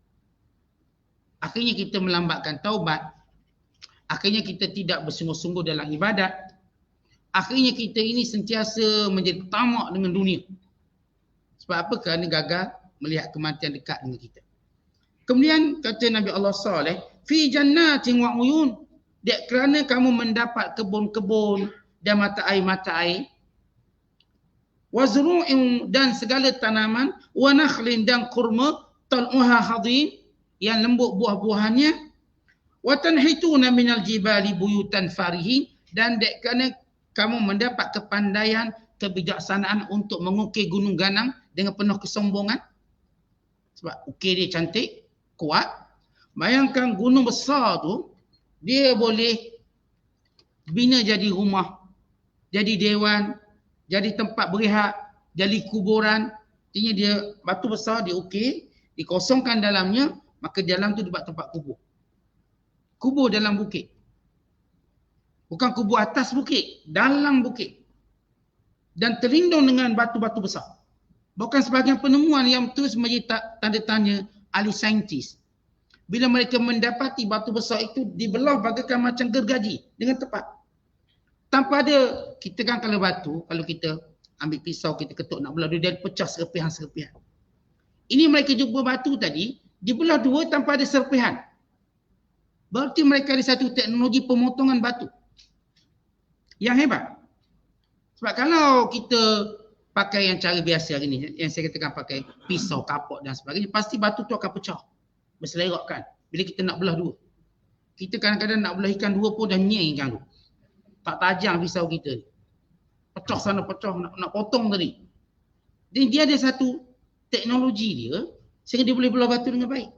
[SPEAKER 2] Akhirnya kita melambatkan taubat. Akhirnya kita tidak bersungguh-sungguh dalam ibadat. Akhirnya kita ini sentiasa menjadi tamak dengan dunia. Sebab apa? Kerana gagal melihat kematian dekat dengan kita. Kemudian kata Nabi Allah Saleh, fi jannatin wa uyun, kerana kamu mendapat kebun-kebun dan mata air, wa zuru'in, dan segala tanaman, wa nakhlin, dan kurma, tal'uha hadin, yang lembut buah-buahannya, wa tanhituna minal jibali buyutan farihin, dan kerana kamu mendapat kepandaian, kebijaksanaan untuk mengukir gunung ganang dengan penuh kesombongan. Sebab ukir dia cantik, kuat. Bayangkan gunung besar tu, dia boleh bina jadi rumah, jadi dewan, jadi tempat berehat, jadi kuburan. Artinya dia batu besar, dia ukir, dikosongkan dalamnya, maka dalam tu dibuat tempat kubur. Kubur dalam bukit. Bukan kubur atas bukit, dalam bukit. Dan terlindung dengan batu-batu besar. Bukan sebahagian penemuan yang terus menjadi tanda tanya ahli saintis. Bila mereka mendapati batu besar itu dibelah bagaikan macam gergaji dengan tepat. Tanpa ada, kita kan kalau batu, kalau kita ambil pisau, kita ketuk nak belah, dia pecah serpihan-serpihan. Ini mereka jumpa batu tadi, dibelah dua tanpa ada serpihan. Berarti mereka ada satu teknologi pemotongan batu yang hebat. Sebab kalau kita pakai yang cara biasa hari ni, yang saya katakan pakai pisau, kapok dan sebagainya, pasti batu tu akan pecah, berselerokkan bila kita nak belah dua. Kita kadang-kadang nak belah ikan dua pun dah nyeng ikan tu. Tak tajam pisau kita. Pecah sana, pecah, nak potong tadi. Dan dia ada satu teknologi dia, sehingga dia boleh belah batu dengan baik.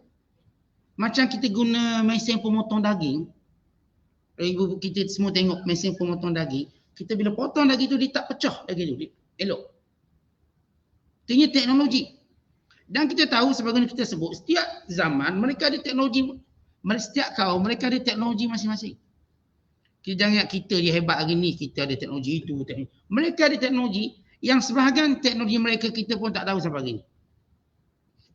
[SPEAKER 2] Macam kita guna mesin pemotong daging. Ibu kita semua tengok mesin pemotong daging. Kita bila potong daging tu, dia tak pecah daging tu. Dia elok. Itu teknologi. Dan kita tahu sebagaimana kita sebut, setiap zaman mereka ada teknologi. Setiap kaum mereka ada teknologi masing-masing. Kita jangan ingat kita je hebat hari ni, kita ada teknologi itu. Mereka ada teknologi yang sebahagian teknologi mereka kita pun tak tahu sampai hari ni.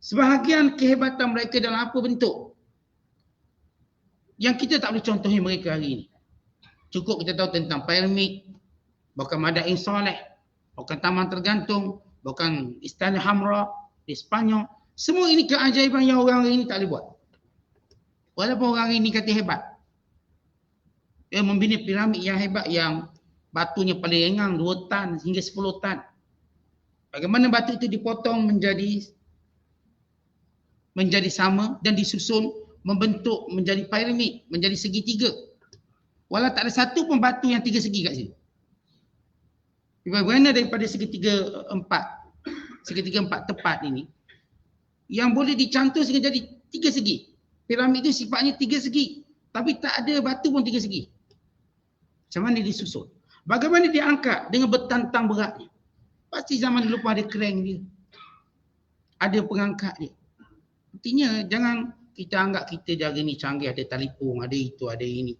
[SPEAKER 2] Sebahagian kehebatan mereka dalam apa bentuk yang kita tak boleh contohi mereka hari ini. Cukup kita tahu tentang piramid, bahkan Madain Saleh, bahkan Taman Tergantung, bahkan Istana Hamra di Sepanyol. Semua ini keajaiban yang orang hari ini tak boleh buat. Walaupun orang hari ini kata hebat. Dia membina piramid yang hebat, yang batunya paling ringan 2 tan hingga 10 tan. Bagaimana batu itu dipotong menjadi sama dan disusun membentuk menjadi piramid, menjadi segitiga. Walau tak ada satu pun batu yang 3 segi kat sini. Bagaimana daripada segitiga empat tepat ini yang boleh dicantum sehingga jadi 3 segi. Piramid itu sifatnya 3 segi, tapi tak ada batu pun 3 segi. Macam mana disusun? Bagaimana dia angkat dengan bertantang beratnya? Pasti zaman dulu pun ada crank dia. Ada pengangkat dia. Artinya jangan kita anggap kita hari ni canggih, ada telefon, ada itu, ada ini.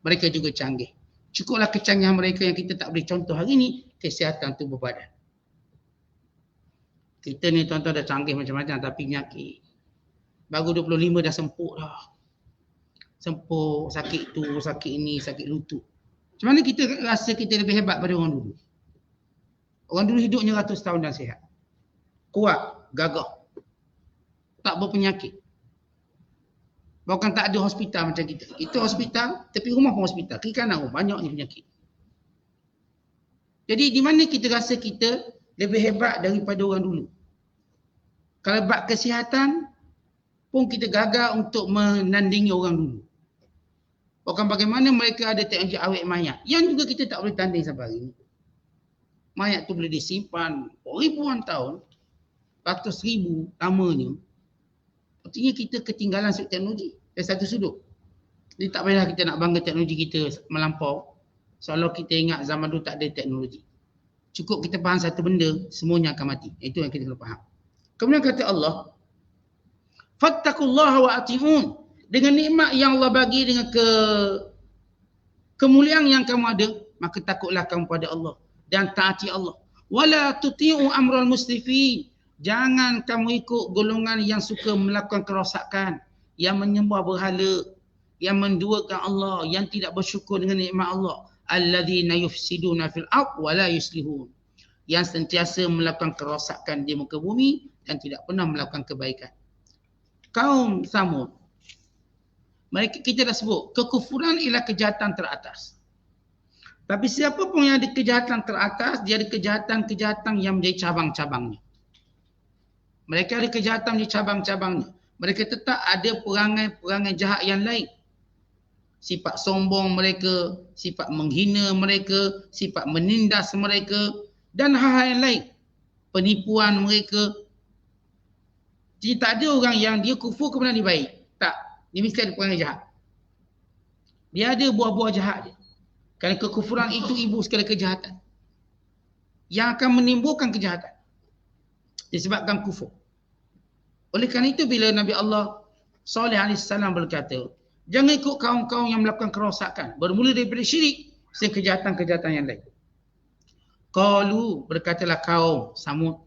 [SPEAKER 2] Mereka juga canggih. Cukuplah kecanggihan mereka yang kita tak boleh contoh hari ni, kesihatan tubuh badan. Kita ni tuan-tuan dah canggih macam-macam tapi penyakit. Baru 25 dah sempuk dah. Sempuk, sakit tu, sakit ini, sakit lutut. Macam mana kita rasa kita lebih hebat pada orang dulu? Orang dulu hidupnya 100 tahun dan sihat. Kuat, gagah. Tak berpenyakit. Bahkan tak ada hospital macam kita. Kita hospital, tepi rumah pun hospital. Kiri kanan pun banyaknya penyakit. Jadi di mana kita rasa kita lebih hebat daripada orang dulu? Kalau bab kesihatan pun kita gagal untuk menandingi orang dulu. Bahkan bagaimana mereka ada teknologi awet mayat. Yang juga kita tak boleh tanding sampai hari ini. Mayat tu boleh disimpan ribuan tahun, ratus ribu lamanya. Artinya kita ketinggalan sudut teknologi dari satu sudut. Jadi tak payah kita nak bangga teknologi kita melampau. Seolah kita ingat zaman dulu tak ada teknologi. Cukup kita faham satu benda, semuanya akan mati. Itu yang kita perlu faham. Kemudian kata Allah, fattaqullaha wa ati'un. Dengan nikmat yang Allah bagi, dengan kemuliaan yang kamu ada, maka takutlah kamu pada Allah dan taati Allah. Wala tuti'u amral musrifin. Jangan kamu ikut golongan yang suka melakukan kerosakan, yang menyembah berhala, yang menduakan Allah, yang tidak bersyukur dengan nikmat Allah. Alladzina yufsiduna fil ardh wa la yuslihun. Yang sentiasa melakukan kerosakan di muka bumi dan tidak pernah melakukan kebaikan. Kaum Samud, mereka kita dah sebut, kekufuran ialah kejahatan teratas. Tapi siapa pun yang ada kejahatan teratas, dia ada kejahatan-kejahatan yang menjadi cabang-cabangnya. Mereka ada kejahatan menjadi cabang-cabangnya. Mereka tetap ada perangai-perangai jahat yang lain. Sifat sombong mereka, sifat menghina mereka, sifat menindas mereka dan hal-hal yang lain. Penipuan mereka. Jadi tak ada orang yang dia kufur kemudian dia baik. Tak. Dia mesti ada perangai jahat. Dia ada buah-buah jahat dia. Kerana kekufuran itu ibu segala kejahatan. Yang akan menimbulkan kejahatan. Disebabkan kufur. Oleh kerana itu bila Nabi Allah Saleh AS berkata, jangan ikut kaum-kaum yang melakukan kerosakan. Bermula daripada syirik sehingga kejahatan-kejahatan yang lain. Qalu, berkatalah kaum Samud,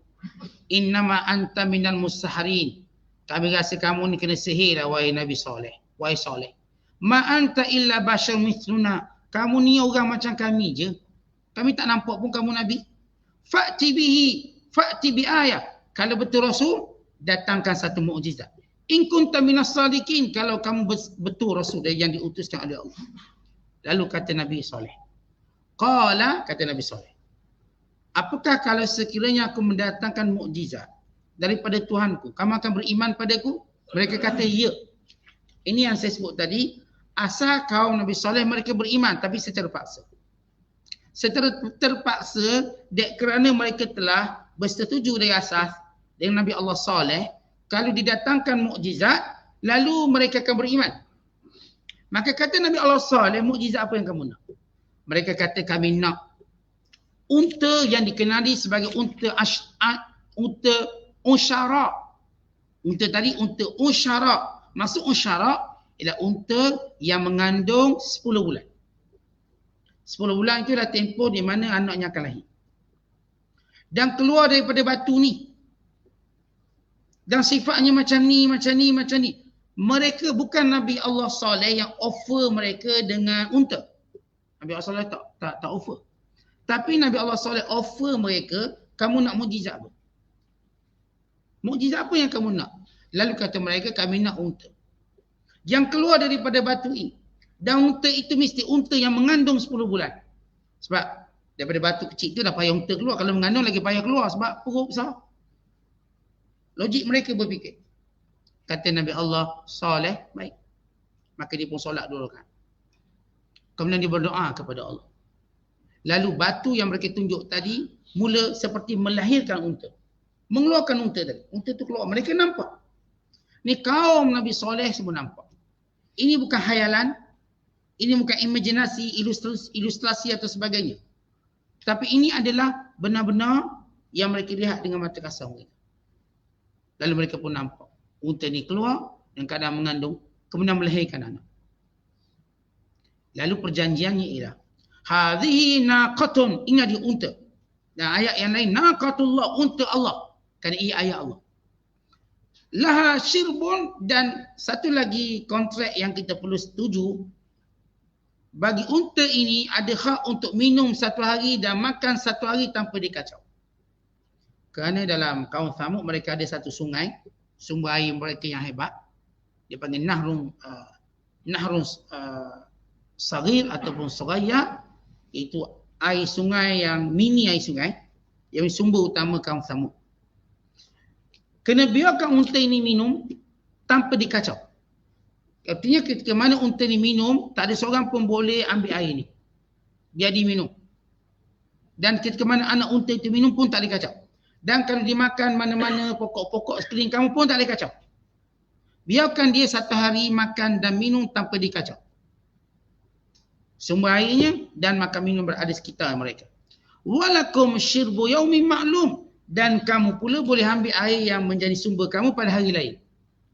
[SPEAKER 2] innama anta minal musaharin. Kami rasa kamu ni kena sihir lah wahai Nabi Saleh. Wahai Saleh. Ma anta illa bashar mithluna. Kamu ni orang macam kami je. Kami tak nampak pun kamu Nabi. Fa'ti bi ayat. Kalau betul Rasul, datangkan satu mukjizat. In kunta minas sadiqin, kalau kamu betul Rasul yang diutuskan oleh Allah. Lalu kata Nabi Saleh. Qala, kata Nabi Saleh, apakah kalau sekiranya aku mendatangkan mukjizat daripada Tuhanku, kamu akan beriman padaku? Mereka kata ya. Ini yang saya sebut tadi, asal kaum Nabi Saleh mereka beriman tapi secara paksa. Secara terpaksa kerana mereka telah bersetuju dari asas dengan Nabi Allah Saleh, kalau didatangkan mukjizat, lalu mereka akan beriman. Maka kata Nabi Allah Saleh, mukjizat apa yang kamu nak? Mereka kata kami nak unta yang dikenali sebagai unta unsyara. Unta tadi unta unsyara. Maksud unsyara ialah unta yang mengandung 10 bulan. 10 bulan itu adalah tempoh di mana anaknya akan lahir. Dan keluar daripada batu ni. Dan sifatnya macam ni, macam ni, macam ni. Mereka bukan Nabi Allah Saleh yang offer mereka dengan unta. Nabi Allah Saleh tak offer. Tapi Nabi Allah Saleh offer mereka, kamu nak mukjizat apa? Mukjizat apa yang kamu nak? Lalu kata mereka, kami nak unta yang keluar daripada batu ini. Dan unta itu mesti unta yang mengandung 10 bulan. Sebab daripada batu kecil itu dah payah unta keluar. Kalau mengandung lagi payah keluar sebab perut besar. Logik mereka berfikir. Kata Nabi Allah Saleh, baik. Maka dia pun solat 2 rakaat. Kemudian dia berdoa kepada Allah. Lalu batu yang mereka tunjuk tadi mula seperti melahirkan unta. Mengeluarkan unta tadi. Unta tu keluar. Mereka nampak. Ni kaum Nabi Saleh semua nampak. Ini bukan khayalan. Ini bukan imajinasi, ilustrasi atau sebagainya. Tapi ini adalah benar-benar yang mereka lihat dengan mata kasar mereka. Lalu mereka pun nampak. Unta ni keluar dan keadaan mengandung. Kemudian melahirkan anak. Lalu perjanjiannya ialah. Hadhihi naqatun. Ingat dia unta. Dan ayat yang lain. Naqatullah. Unta Allah. Kerana ia ayat Allah. Laha syirbun. Dan satu lagi kontrak yang kita perlu setuju. Bagi unta ini ada hak untuk minum 1 hari dan makan 1 hari tanpa dikacau. Kerana dalam kaum Thamud mereka ada satu sungai. Sumber air mereka yang hebat. Dia panggil nahrun saghir ataupun saghaya, iaitu air sungai yang mini air sungai yang sumber utama kaum Samud. Kena biarkan unta ini minum tanpa dikacau. Artinya ketika mana unta ini minum, tak ada seorang pun boleh ambil air ni. Biar dia minum. Dan ketika mana anak unta itu minum pun tak dikacau. Dan kalau dimakan mana-mana pokok-pokok sekeliling kamu pun tak dikacau. Biarkan dia satu hari makan dan minum tanpa dikacau. Sumber airnya dan makan minum berada sekitar mereka. Walakum syirbu yaumin ma'lum. Dan kamu pula boleh ambil air yang menjadi sumber kamu pada hari lain.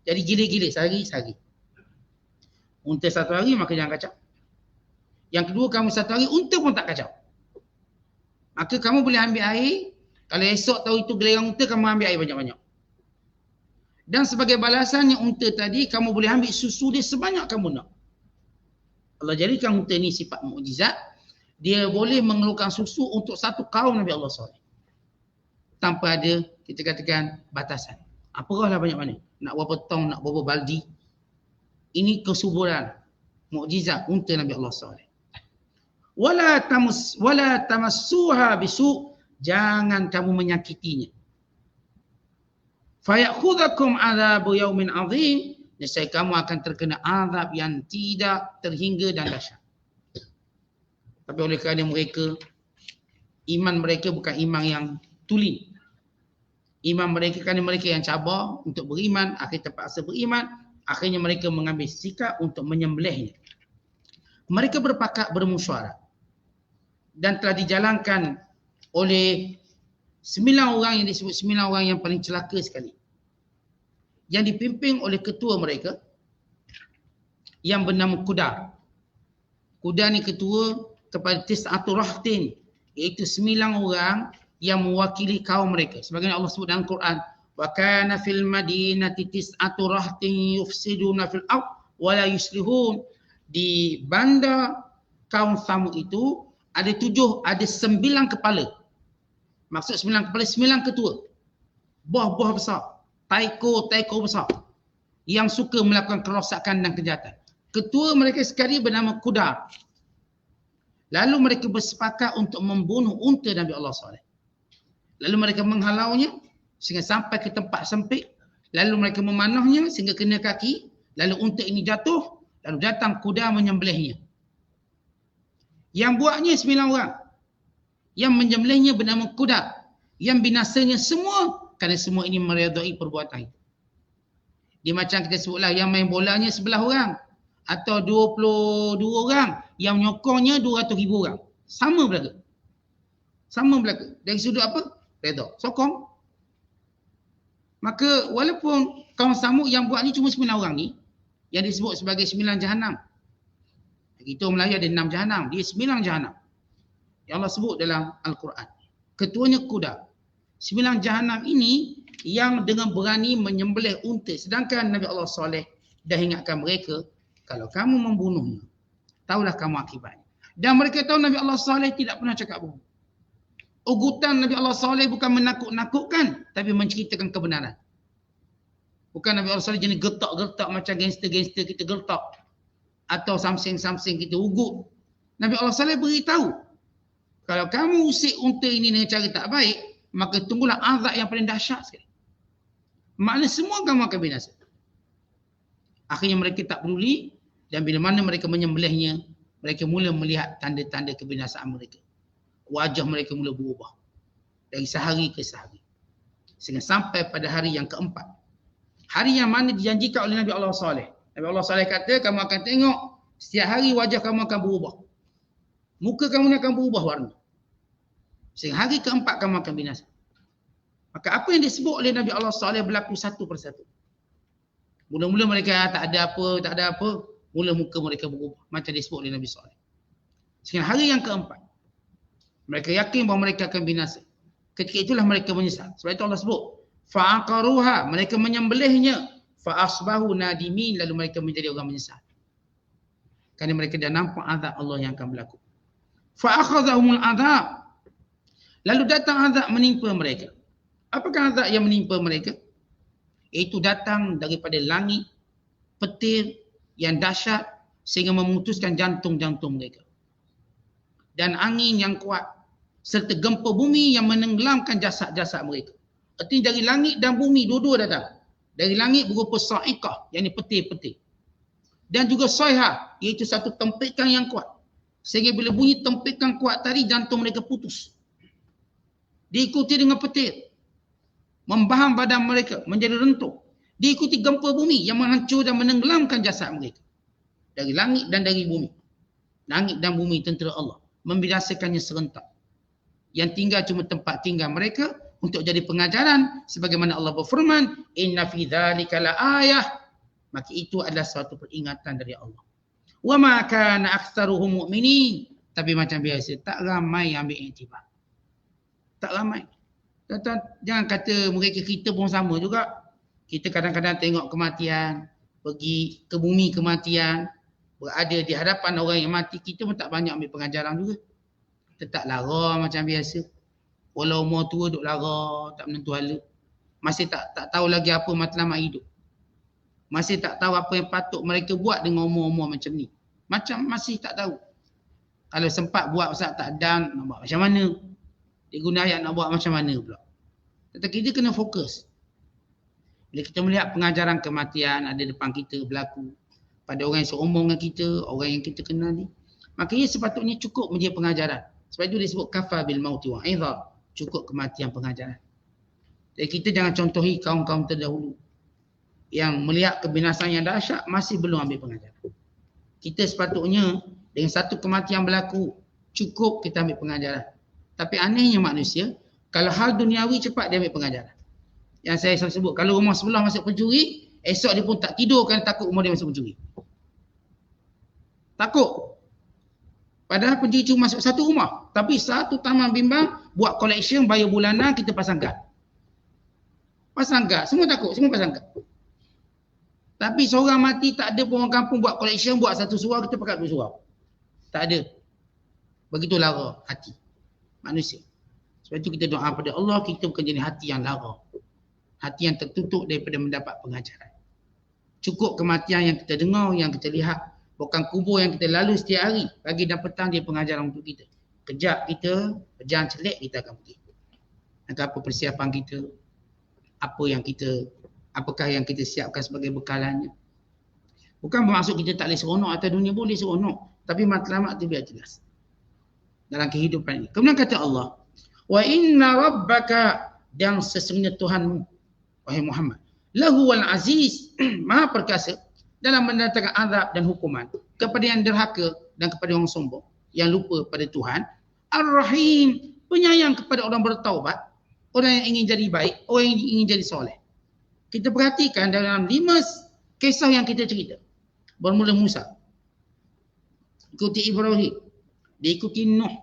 [SPEAKER 2] Jadi gila-gila, sehari-sehari. Unta satu hari, maka jangan kacau. Yang kedua, kamu satu hari, unta pun tak kacau. Maka kamu boleh ambil air. Kalau esok tahu itu gelerang unta, kamu ambil air banyak-banyak. Dan sebagai balasannya unta tadi, kamu boleh ambil susu dia sebanyak kamu nak. Allah jadikan unta ni sifat mukjizat. Dia boleh mengeluarkan susu untuk satu kaum Nabi Allah SAW. Tanpa ada, kita katakan, batasan. Apalah banyak mana. Nak berapa tong, nak berapa baldi. Ini kesuburan, mukjizat unta Nabi Allah SAW. Wala tamassuha bisu, jangan kamu menyakitinya. Fayakhudhakum adzabu yaumin azim, nescaya kamu akan terkena azab yang tidak terhingga dan dahsyat. Tapi oleh kerana mereka, iman mereka bukan iman yang tuli. Iman mereka kerana mereka yang cabar untuk beriman, akhirnya terpaksa beriman, akhirnya mereka mengambil sikap untuk menyembelihnya. Mereka berpakat bermusyawarah dan telah dijalankan oleh 9 orang yang disebut 9 orang yang paling celaka sekali. Yang dipimpin oleh ketua mereka yang bernama Qudar. Qudar ni ketua kepada Tis'atul Rahtin, iaitu 9 orang yang mewakili kaum mereka. Sebagaimana Allah sebut dalam Quran, wa kana fil madinati tis'atu rahtin yufsiduna fil ard wa la yuslihun. Di bandar kaum Samud itu ada 9 kepala. Maksud 9 kepala, 9 ketua. Buah-buah besar, taiko besar yang suka melakukan kerosakan dan kejahatan. Ketua mereka sekali bernama Qudar. Lalu mereka bersepakat untuk membunuh unta Nabi Allah SAW. Lalu mereka menghalaunya sehingga sampai ke tempat sempit. Lalu mereka memanahnya sehingga kena kaki. Lalu unta ini jatuh. Lalu datang Qudar menyembelihnya. Yang buatnya 9 orang. Yang menyembelihnya bernama Qudar. Yang binasanya semua kerana semua ini meredai perbuatan itu. Dia macam kita sebutlah yang main bolanya 11 orang. Atau 22 orang. Yang nyokongnya 200,000 orang. Sama berlaku. Dari sudut apa? Redha, sokong. Maka walaupun kaum Samud yang buat ni cuma 9 orang ni, yang disebut sebagai 9 jahanam. Kita Melayu ada 6 jahanam, dia 9 jahanam. Yang Allah sebut dalam Al-Quran. Ketuanya Qudar. 9 jahanam ini yang dengan berani menyembelih unta. Sedangkan Nabi Allah SAW dah ingatkan mereka, kalau kamu membunuhnya, tahulah kamu akibatnya. Dan mereka tahu Nabi Allah SAW tidak pernah cakap bohong. Ugutan Nabi Allah SAW bukan menakut-nakutkan, tapi menceritakan kebenaran. Bukan Nabi Allah SAW jenis gertak-gertak macam gangster-gangster kita gertak. Atau samsing-samsing kita ugut. Nabi Allah SAW beritahu, kalau kamu usik unta ini dengan cara tak baik, maka tunggulah azab yang paling dahsyat sekali. Maknanya semua kamu akan binasa. Akhirnya mereka tak peduli, dan bila mana mereka menyembelihnya, mereka mula melihat tanda-tanda kebinasaan mereka. Wajah mereka mula berubah dari sehari ke sehari sehingga sampai pada hari yang keempat, hari yang mana dijanjikan oleh Nabi Allah SAW. Nabi Allah SAW kata, kamu akan tengok setiap hari wajah kamu akan berubah, muka kamu akan berubah warna, sehingga hari keempat kamu akan binasa. Maka apa yang disebut oleh Nabi Allah SAW berlaku satu persatu. Mula-mula mereka tak ada apa, mula muka mereka berubah macam disebut oleh Nabi SAW. Sehingga hari yang keempat mereka yakin bahawa mereka akan binasa. Ketika itulah mereka menyesal. Sebab itu Allah sebut, fa'aqaruha, mereka menyembelihnya, fa'asbahu nadimin, lalu mereka menjadi orang menyesal. Kerana mereka dah nampak azab Allah yang akan berlaku. Fa'akhadhahumul azab, lalu datang azab menimpa mereka. Apakah azab yang menimpa mereka? Itu datang daripada langit, petir yang dahsyat sehingga memutuskan jantung-jantung mereka. Dan angin yang kuat serta gempa bumi yang menenggelamkan jasad-jasad mereka. Artinya dari langit dan bumi dua-dua datang. Dari langit berupa sa'iqah, yang ini petir-petir. Dan juga soihah, iaitu satu tempikan yang kuat. Sehingga bila bunyi tempikan kuat tadi, jantung mereka putus. Diikuti dengan petir. Membaham badan mereka menjadi rentuk. Diikuti gempa bumi yang menghancur dan menenggelamkan jasad mereka. Dari langit dan dari bumi. Langit dan bumi tentera Allah. Membinasakannya serentak. Yang tinggal cuma tempat tinggal mereka untuk jadi pengajaran. Sebagaimana Allah berfirman, inna fi dzalika laayah. Maka itu adalah suatu peringatan dari Allah. Wa ma kana aktsaruhum mu'minin. Tapi macam biasa, tak ramai ambil iktibar. Tak ramai. Jangan kata mereka kita pun sama juga. Kita kadang-kadang tengok kematian, pergi ke bumi kematian, berada di hadapan orang yang mati, kita pun tak banyak ambil pengajaran juga. Kita tak lara macam biasa. Walau umur tua duk lara, tak menentu hala. Masih tak tahu lagi apa matlamat hidup. Masih tak tahu apa yang patut mereka buat dengan umur-umur macam ni. Masih tak tahu. Kalau sempat buat Ustaz tak dan, nak buat macam mana? Dia guna ayat nak buat macam mana pula. Tetapi kita kena fokus. Bila kita melihat pengajaran kematian ada depan kita berlaku pada orang yang seumur dengan kita, orang yang kita kenal ni, maka ia sepatutnya cukup menjadi pengajaran. Sebab itu disebut kafa bil mauti wa'idha. Cukup kematian pengajaran. Jadi kita jangan contohi kaum-kaum terdahulu yang melihat kebinasan yang dahsyat masih belum ambil pengajaran. Kita sepatutnya dengan satu kematian berlaku, cukup kita ambil pengajaran. Tapi anehnya manusia, kalau hal duniawi cepat dia ambil pengajaran. Yang saya selalu sebut, kalau rumah sebelah masuk pencuri, esok dia pun tak tidur kerana takut rumah dia masuk pencuri. Takut. Padahal pencuri cuma masuk satu rumah. Tapi satu taman bimbang, buat collection, bayar bulanan, kita pasang guard. Pasang guard. Semua takut, semua pasang guard. Tapi seorang mati, tak ada pun orang kampung buat collection, buat satu surau, kita pakai dua surau. Tak ada. Begitu lara hati manusia. Sebab itu kita doa pada Allah, kita bukan jadi hati yang lara. Hati yang tertutup daripada mendapat pengajaran. Cukup kematian yang kita dengar, yang kita lihat. Bukan kubur yang kita lalui setiap hari. Pagi dan petang dia pengajaran untuk kita. Kejap kita, berjalan celik kita akan pergi. Dan apa persiapan kita, apakah yang kita siapkan sebagai bekalannya. Bukan bermaksud kita tak boleh seronok atau dunia boleh seronok. Tapi matlamat itu biar jelas. Dalam kehidupan ini. Kemudian kata Allah, wa inna rabbaka, dan sesungguhnya Tuhanmu, wahai Muhammad, lahuwal aziz, maha perkasa dalam mendatangkan azab dan hukuman kepada yang derhaka dan kepada orang sombong yang lupa pada Tuhan. Ar-Rahim, penyayang kepada orang bertaubat, orang yang ingin jadi baik, orang yang ingin jadi soleh. Kita perhatikan dalam 5 kisah yang kita cerita. Bermula Musa, ikuti Ibrahim, diikuti Nuh,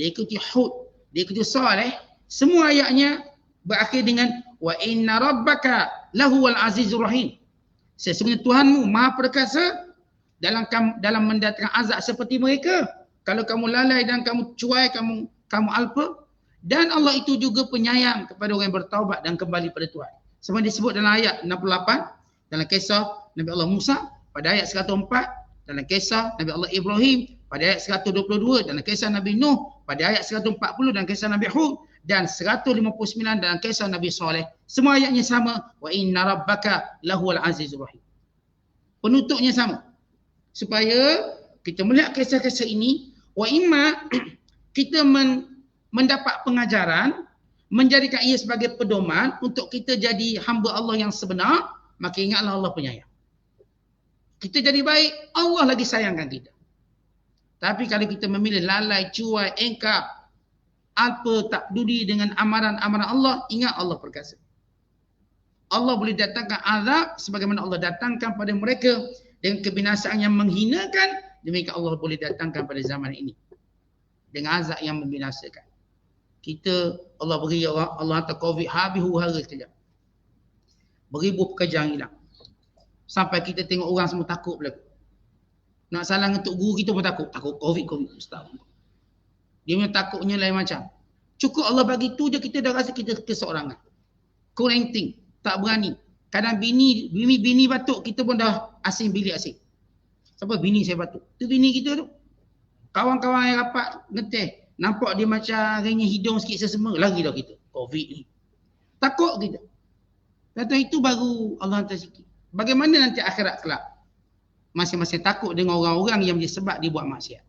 [SPEAKER 2] diikuti Hud, diikuti Saleh. Semua ayatnya berakhir dengan wa inna rabbaka lahuwal azizur rahim. Sesungguhnya Tuhanmu maha perkasa dalam mendatangkan azab seperti mereka. Kalau kamu lalai dan kamu cuai, kamu alpa. Dan Allah itu juga penyayang kepada orang yang bertaubat dan kembali pada Tuhan. Semua disebut dalam ayat 68 dalam kisah Nabi Allah Musa, pada ayat 104 dalam kisah Nabi Allah Ibrahim, pada ayat 122 dalam kisah Nabi Nuh, pada ayat 140 dalam kisah Nabi Hud, dan 159 dalam kisah Nabi Saleh. Semua ayatnya sama, wa inna rabbaka lahuwal azizur rahim. Penutupnya sama. Supaya kita melihat kisah-kisah ini, wa imma kita mendapat pengajaran, menjadikan ia sebagai pedoman untuk kita jadi hamba Allah yang sebenar, maka ingatlah Allah penyayang. Kita jadi baik, Allah lagi sayangkan kita. Tapi kalau kita memilih lalai, cuai, engkar, alpa, tak peduli dengan amaran-amaran Allah, ingat Allah perkasa. Allah boleh datangkan azab sebagaimana Allah datangkan pada mereka dengan kebinasaan yang menghinakan, demikian Allah boleh datangkan pada zaman ini dengan azab yang membinasakan. Kita, Allah beri, Allah hantar COVID habis huru-hara sekejap. Beribu pekerjaan hilang. Sampai kita tengok orang semua takut berlaku. Nak salam untuk guru kita pun takut. Takut COVID. Ustaz. Dia punya takutnya lain macam. Cukup Allah bagi tu je kita dah rasa kita keseorangan. Quarantine. Tak berani. Kadang bini batuk, kita pun dah asing bilik asing. Siapa bini saya batuk? Tu bini kita tu. Kawan-kawan yang rapat ngeteh, nampak dia macam renyah hidung sikit sesama, lagi dah kita. Covid ni. Takut kita. Kata itu baru Allah hantar sikit. Bagaimana nanti akhirat kelak? Masing-masing takut dengan orang-orang yang menjadi sebab dia buat maksiat.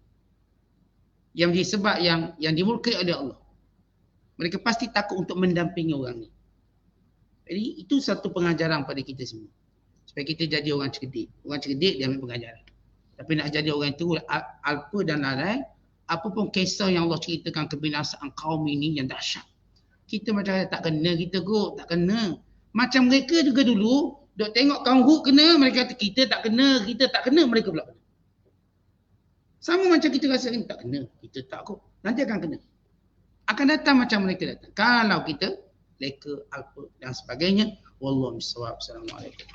[SPEAKER 2] Yang menjadi sebab yang dimurkai oleh Allah. Mereka pasti takut untuk mendampingi orang ni. Jadi itu satu pengajaran pada kita semua. Supaya kita jadi orang cerdik. Orang cerdik dia ambil pengajaran. Tapi nak jadi orang itu alpa dan lalai, apa pun kisah yang Allah ceritakan kebinasaan kaum ini yang dahsyat. Kita macam tak kena kita kot, tak kena. Macam mereka juga dulu, dok tengok kaum Hud kena, mereka kata kita tak kena, mereka pula kena. Sama macam kita rasa ini tak kena, kita tak kot. Nanti akan kena. Akan datang macam mereka datang. Kalau kita leka, alpa dan sebagainya. Wallahu a'lam bishawab. Assalamualaikum.